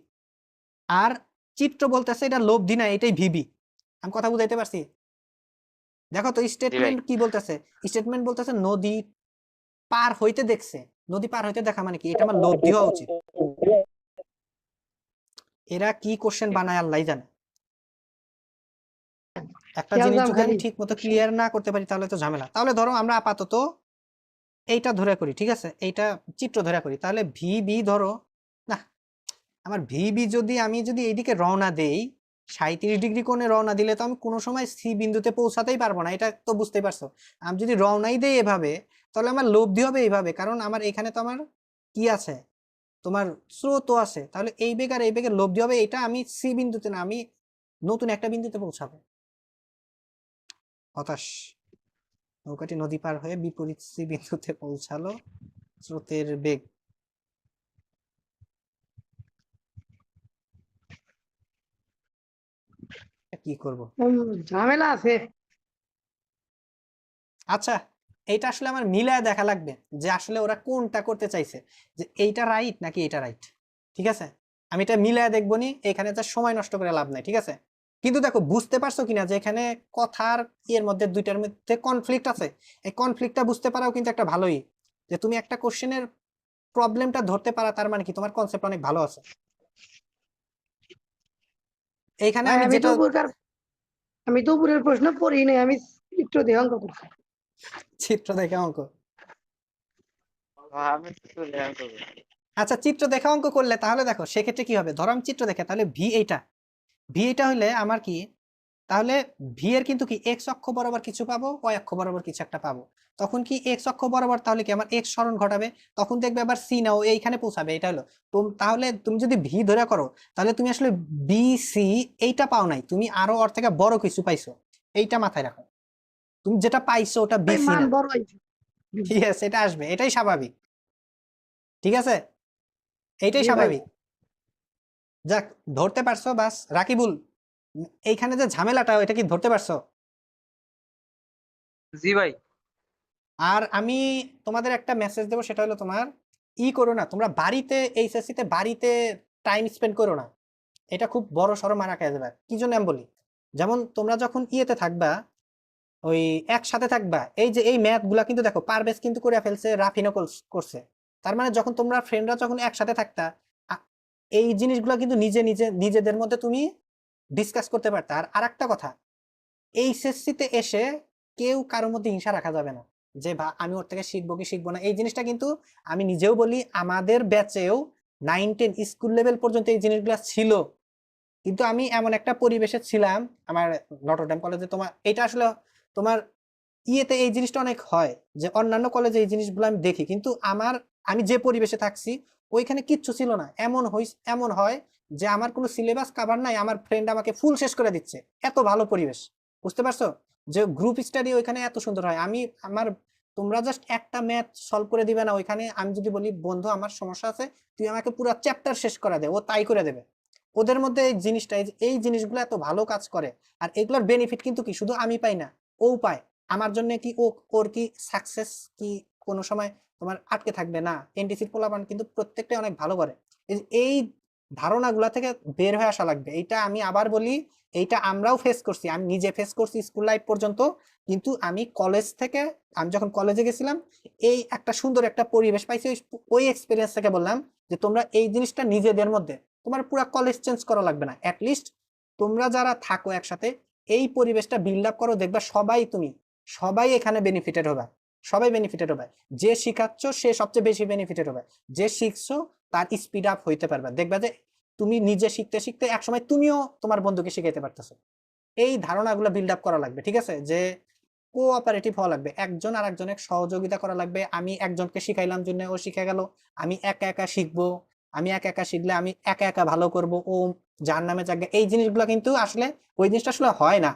আর চিত্র বলতেছে এটা লব্ধি না, এটাই ভিবি। আমি কথা বুঝাইতে পারছি? দেখো তো জি ভাই। স্টেটমেন্ট কি বলতেছে, স্টেটমেন্ট বলতেছে নদী পার হইতে দেখছে, নদী পার হইতে দেখা মানে কি এটা আমার লব্ধি হওয়া উচিত। এরা কি কোশ্চেন বানায় আল্লাহ জানে। একটা খেয়াল জিনিস দাম যদি আমি খালি। ঠিক মতো ক্লিয়ার না করতে পারি তাহলে তো ঝামেলা। তাহলে ধরো আমরা আপাতত এইটা ধরে করি, ঠিক আছে, এইটা চিত্র ধরে করি, তাহলে ভিবি ধরো না, আমার ভিবি যদি আমি যদি এইদিকে রওনা দেই 37 ডিগ্রি কোণে রওনা দিলে তো আমি কোনো সময় সি বিন্দুতে পৌঁছাতেই পারবো না, এটা তো বুঝতেই পারছো। আমি যদি রওনাই দেই এভাবে, তাহলে আমার লব্ধি হবে এইভাবে, কারণ আমার এখানে তো আমার কি আছে, তোমার স্রোত আছে, তাহলে এই বেগ আর এই বেগের লব্ধি হবে, এটা আমি সি বিন্দুতে না, আমি নতুন একটা বিন্দুতে পৌঁছাবো। হতাশ, নৌকাটি নদী পার হয়ে বিপরীত সি বিন্দুতে পৌঁছালো, স্রোতের বেগ। কি করব? ঝামেলা আছে। আচ্ছা, এইটা আসলে আমার মিলায় দেখা লাগবে যে আসলে ওরা কোনটা করতে চাইছে, যে এইটা রাইট নাকি এটা রাইট, ঠিক আছে, আমি এটা মিলায় দেখবো নি, এখানে যা সময় নষ্ট করে লাভ নাই, ঠিক আছে। কিন্তু দেখো বুঝতে পারছো কিনা যে এখানে কথার এর মধ্যে দুইটার মধ্যে কনফ্লিক্ট আছে, এই কনফ্লিক্টটা বুঝতে পারাও কিন্তু একটা ভালোই, যে তুমি একটা কোশ্চেনের প্রবলেমটা ধরতে পারা, তার মানে কি তোমার কনসেপ্ট অনেক ভালো আছে। এইখানে ভাই আমি আমি তো যেটা উপরের প্রশ্ন পড়ি নাই, আমি চিত্র দিয়ে অঙ্ক করছি। চিত্র দেখে অঙ্ক, আমি তো লেখা করবো। আচ্ছা চিত্র দেখে অঙ্ক করলে তাহলে দেখো সেক্ষেত্রে কি হবে, ধরো আমি চিত্র দেখে, তাহলে ভি এইটা হলে আমার কি, তাহলে ভি এর কিন্তু কি এক্স অক্ষ বরাবর কিছু পাবো, ওয়াই অক্ষ বরাবর কিছু একটা পাবো, তখন কি এক্স অক্ষ বরাবর তাহলে কি আমার এক্স সরণ ঘটাবে, তখন দেখবে আবার সি নাও এইখানে পৌঁছাবে, এটা হলো তাহলে তুমি যদি ভি ধরে করো, তাহলে তুমি আসলে বি সি এইটা পাও নাই, তুমি আরো ওর থেকে বড় কিছু পাইছো, এইটা মাথায় রাখো, তুমি যেটা পাইছো ওটা ভাই বিসি মান না, বড় হয়েছে। ঠিক আছে, এটা আসবে, এটাই স্বাভাবিক, ঠিক আছে, এইটাই জি ভাই। স্বাভাবিক। যাক, ধরতে পারছো, বাস রাকিবুল, এইখানে যে ঝামেলাটা এটা কি ধরতে পারছো? জি ভাই। আর আমি তোমাদের একটা মেসেজ দেবো, সেটা হলো তোমার করো না, তোমরা বাড়িতে এইচএসসি তে বাড়িতে টাইম স্পেন্ড করো না, এটা খুব বড় সড় মারা খেয়ে যাবে। কি জন্য আমি বলি, যেমন তোমরা যখন ইয়েতে থাকবা, ওই একসাথে থাকবা, এই যে এই ম্যাথ গুলা কিন্তু দেখো পারভেজ কিন্তু করে ফেলছে, রাফিনও করছে, তার মানে যখন তোমরা ফ্রেন্ডরা যখন একসাথে থাকতা, এই জিনিসগুলো কিন্তু নিজেদের মধ্যে তুমি ডিসকাস করতে পারতা। আর আরেকটা কথা, এইচএসসি তে এসে কেউ কারোর মধ্যে হিংসা রাখা যাবে না, যে আমি ওর থেকে শিখবো কি শিখবো না, এই জিনিসটা কিন্তু আমি নিজেও বলি, আমাদের ব্যাচেও 9-10 স্কুল লেভেল পর্যন্ত এই জিনিসগুলো ছিল, কিন্তু আমি এমন একটা পরিবেশে ছিলাম আমার নটরডেম কলেজে, তোমার এটা আসলে তোমার ইয়েতে এই জিনিসটা অনেক হয়, যে অন্যান্য কলেজে এই জিনিসগুলো আমি দেখি, কিন্তু আমি যে পরিবেশে থাকছি ওইখানে কিচ্ছু ছিল না, এমন হয় যে আমার কোনো সিলেবাস কভার নাই, আমার ফ্রেন্ড আমাকে ফুল শেষ করে দিচ্ছে, এত ভালো পরিবেশ, বুঝতে পারছো, যে গ্রুপ স্টাডি ওইখানে এত সুন্দর হয়। আমার তোমরা জাস্ট একটা ম্যাথ সলভ করে দিবে না ওইখানে, আমি যদি বলি বন্ধু আমার সমস্যা আছে, তুই আমাকে পুরো চ্যাপ্টার শেষ করে দে, ও তাই করে দেবে। ওদের মধ্যে এই জিনিসটা, এই জিনিসগুলো এত ভালো কাজ করে, আর এগুলোর বেনিফিট কিন্তু কি শুধু আমি পাই না, ও পায়। আমার জন্য কি ওর কি সাকসেস কি কোনো সময় তোমার আটকে থাকবে না, এনটিসির পোলাপান কিন্তু প্রত্যেকটাই অনেক ভালো করে। এই ধারণাগুলা থেকে বের হয়ে আসা লাগবে, এইটা আমি আবার বলি, এইটা আমরাও ফেস করছি, আমি নিজে ফেস করছি স্কুল লাইফ পর্যন্ত, কিন্তু আমি কলেজ থেকে, আমি যখন কলেজে গেছিলাম এই একটা সুন্দর একটা পরিবেশ পাইছি, ওই এক্সপিরিয়েন্স থেকে বললাম যে তোমরা এই জিনিসটা নিজেদের মধ্যে, তোমার পুরো কলেজ চেঞ্জ করা লাগবে না, অ্যাটলিস্ট তোমরা যারা থাকো একসাথে এই পরিবেশটা বিল্ড আপ করো, দেখবা সবাই এখানে বেনিফিটেড হবে, সবাই বেনিফিটেড হবে, যে শিখাচ্ছ সে সবচেয়ে বেশি বেনিফিটেড হবে, যে শিখছো তার স্পিড আপ হইতে পারবে, দেখবা যে তুমি নিজে শিখতে শিখতে একসময় তুমিও তোমার বন্ধুকে শিখাইতে পারতেছো। এই ধারণাগুলো বিল্ড আপ করা লাগবে, ঠিক আছে, যে কোঅপারেটিভ হওয়া লাগবে, একজন আর একজনের সহযোগিতা করা লাগবে, আমি একজনকে শিখাইলাম জন্য ও শিখে গেল, আমি একা একা শিখবো, আমি একা একা শিখলে আমি একা একা ভালো করব, ও জাহান্নামে যাবে, এই জিনিসগুলো কিন্তু আসলে ওই জিনিসটা আসলে হয় না,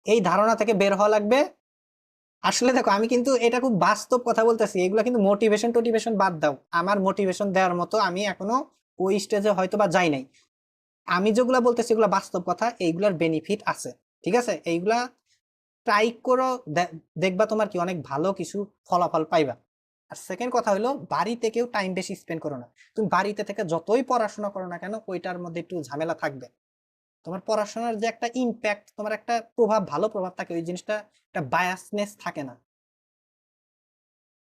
এই ধারণা থেকে বের হওয়া লাগবে। আসলে দেখো আমি কিন্তু এটা খুব বাস্তব কথা বলতেছি, এগুলো কিন্তু মোটিভেশন বাদ দাও, আমার মোটিভেশন দেওয়ার মতো আমি এখনো ওই স্টেজে হয়তো বা যাই নাই, আমি যেগুলা বলতেছি এগুলো বাস্তব কথা, এইগুলার বেনিফিট আছে, ঠিক আছে, এইগুলা ট্রাই করো, দেখবা তোমার কি অনেক ভালো কিছু ফলাফল পাইবা। আর সেকেন্ড কথা হলো, বাড়িতে কেউ টাইম বেশি স্পেন্ড করো না, তুমি বাড়িতে থেকে যতই পড়াশোনা করো না কেন ওইটার মধ্যে একটু ঝামেলা থাকবে, তোমার পড়াশোনার যে একটা ইম্প্যাক্ট, তোমার একটা প্রভাব, ভালো প্রভাব থাকে, ওই জিনিসটা একটা বায়াসনেস থাকে না।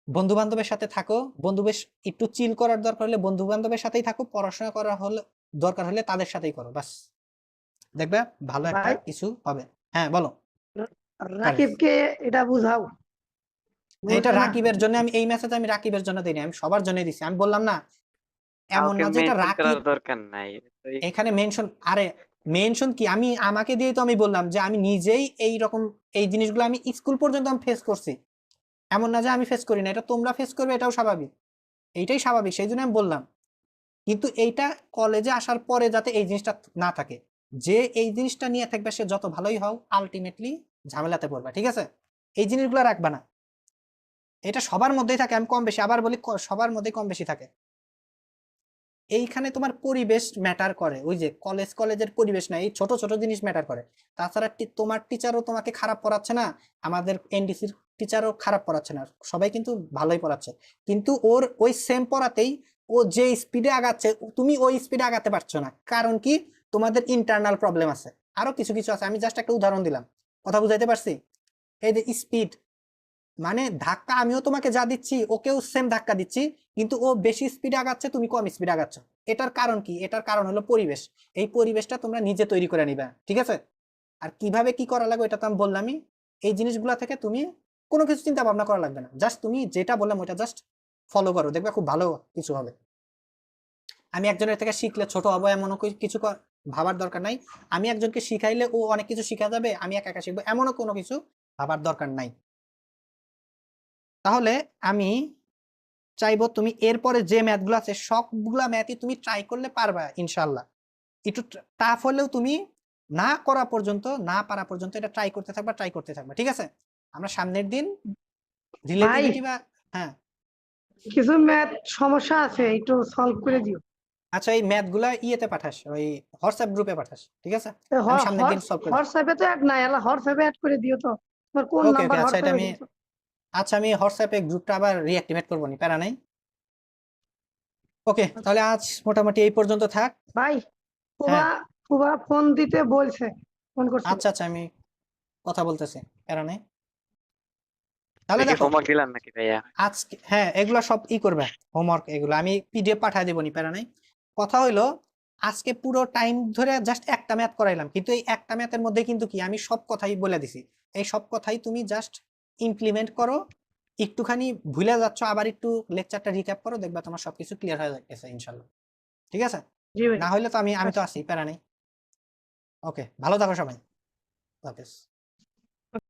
বন্ধু বান্ধবের সাথে থাকো, বন্ধুদের একটু চিল করার দরকার হলে বন্ধু বান্ধবের সাথেই থাকো, পড়াশোনা করা হলে দরকার হলে তাদের সাথেই করো, বাস দেখবে ভালো একটা ভাই কিছু হবে। হ্যাঁ বলো। রাকিবকে এটা বুঝাও। এটা বলছে না রাকিবের জন্য, আমি এই মেসেজ আমি রাকিবের জন্য দিইনি, আমি সবার জন্য দিছি। আমি বললাম না, এমন কাউকে না যে এটা মেনশন করার রাকিব দরকার নাই। তো এখানে মেনশন, আরে মেনশন কি, আমি আমাকে দিয়ে তো আমি বললাম যে আমি নিজেই এই রকম এই জিনিসগুলো আমি স্কুল পর্যন্ত আমি ফেস করছি। এমন না যে আমি ফেস করি না, এটা তোমরা ফেস করবে, এটাও স্বাভাবিক, এইটাই স্বাভাবিক, সেই জন্য আমি বললাম। কিন্তু এইটা কলেজে আসার পরে যাতে এই জিনিসটা না থাকে, যে এই জিনিসটা নিয়ে থাকবে সে যত ভালোই হোক আলটিমেটলি ঝামেলাতে পড়বে, ঠিক আছে? এই জিনিসগুলো রাখবা না, এটা সবার মধ্যেই থাকে, আমি কম বেশি আবার বলি, সবার মধ্যেই কম বেশি থাকে। এইখানে তোমার পরিবেশ ম্যাটার করে, ওই যে কলেজের পরিবেশ না, এই ছোট ছোট জিনিস ম্যাটার করে। তাছাড়া তোমার টিচারও তোমাকে খারাপ পড়াচ্ছে না, আমাদের এনডিসির টিচারও খারাপ পড়াচ্ছে না, সবাই কিন্তু ভালোই পড়াচ্ছে। কিন্তু ওর ওই সেম পড়াতেই ও যে স্পিডে আগাচ্ছে তুমি ওই স্পিডে আগাতে পারছো না, কারণ কি তোমাদের ইন্টারনাল প্রবলেম আছে, আরো কিছু কিছু আছে। আমি জাস্ট একটা উদাহরণ দিলাম, কথা বুঝাইতে পারছি? এই যে স্পিড, মানে ধাক্কা আমিও তোমাকে যা দিচ্ছি ওকেও সেম ধাক্কা দিচ্ছি, কিন্তু ও বেশি স্পিডে আগাচ্ছে, তুমি কম স্পিডে আগাচ্ছ। এটার কারণ কি? এটার কারণ হলো পরিবেশ। এই পরিবেশটা তোমরা নিজে তৈরি করে নিবা, ঠিক আছে? আর কিভাবে কি করা লাগবে এটা তো আমি বললামই। এই জিনিসগুলো থেকে তুমি কোনো কিছু চিন্তা ভাবনা করা লাগবে না, জাস্ট তুমি যেটা বললাম ওটা জাস্ট ফলো করো, দেখবে খুব ভালো কিছু হবে। আমি একজনের থেকে শিখলে ছোট হবো এমনও কিছু ভাবার দরকার নাই। আমি একজনকে শিখাইলে ও অনেক কিছু শিখা যাবে, আমি একা একা শিখবো এমনও কোনো কিছু ভাবার দরকার নাই। তাহলে আমি চাইবো তুমি এরপরে যে ম্যাথগুলো আছে সবগুলা ম্যাথই তুমি ট্রাই করলে পারবা ইনশাল্লাহ। একটু টাফ হলেও তুমি না করা পর্যন্ত, না পারা পর্যন্ত এটা ট্রাই করতে থাকবা, ঠিক আছে? আমরা সামনের দিন ভাই রিলেটিভিটি বা, হ্যাঁ কিছু ম্যাথ সমস্যা আছে, একটু সলভ করে দিও। আচ্ছা, এই ম্যাথগুলা ইয়েতে পাঠাস, ওই হোয়াটসঅ্যাপ গ্রুপে পাঠাস, ঠিক আছে? আমি সামনের দিন সলভ করে দেব। হোয়াটসঅ্যাপে তো অ্যাড নাই, এলা হোয়াটসঅ্যাপে অ্যাড করে দিও তো, তোমার কোন ওকে নাম্বার ওকে, আচ্ছা এটা হোয়াটসঅ্যাপে আমি, দিয়েছো? আচ্ছা আমি হোয়াটসঅ্যাপে গ্রুপটা আবার রিঅ্যাক্টিভেট করবো নি, প্যারা নাই। ওকে, তাহলে আজ মোটামুটি এই পর্যন্ত থাক। ভাই হ্যাঁ, ফুবা ফুবা ফোন দিতে বলছে, ফোন করছিল। আচ্ছা আচ্ছা, আমি কথা বলতেছি, প্যারা নাই। তাহলে তুই কি দেখো হোমওয়ার্ক দিলাম নাকি ভাইয়া? আজকে, হ্যাঁ এগুলা সব ই করবে, হোমওয়ার্ক এগুলো আমি পিডিএফ পাঠায় দেবো নি, প্যারা নাই। কথা হইলো আজকে পুরো টাইম ধরে জাস্ট একটা ম্যাথ করাইলাম, কিন্তু এই একটা ম্যাথের মধ্যে কিন্তু কি আমি সব কথাই বলে দিছি। এই সব কথাই তুমি জাস্ট ইমপ্লিমেন্ট করো, একটুখানি ভুলে যাচ্ছ আবার একটু লেকচারটা রিক্যাপ করো, দেখবা তোমার সবকিছু ক্লিয়ার হয়ে যাচ্ছে ইনশাল্লাহ, ঠিক আছে? জি ভাই। না হইলে তো আমি তো আচ্ছা। আছি, প্যারা নেই। ওকে, ভালো থাকো সবাই, হাফেজ।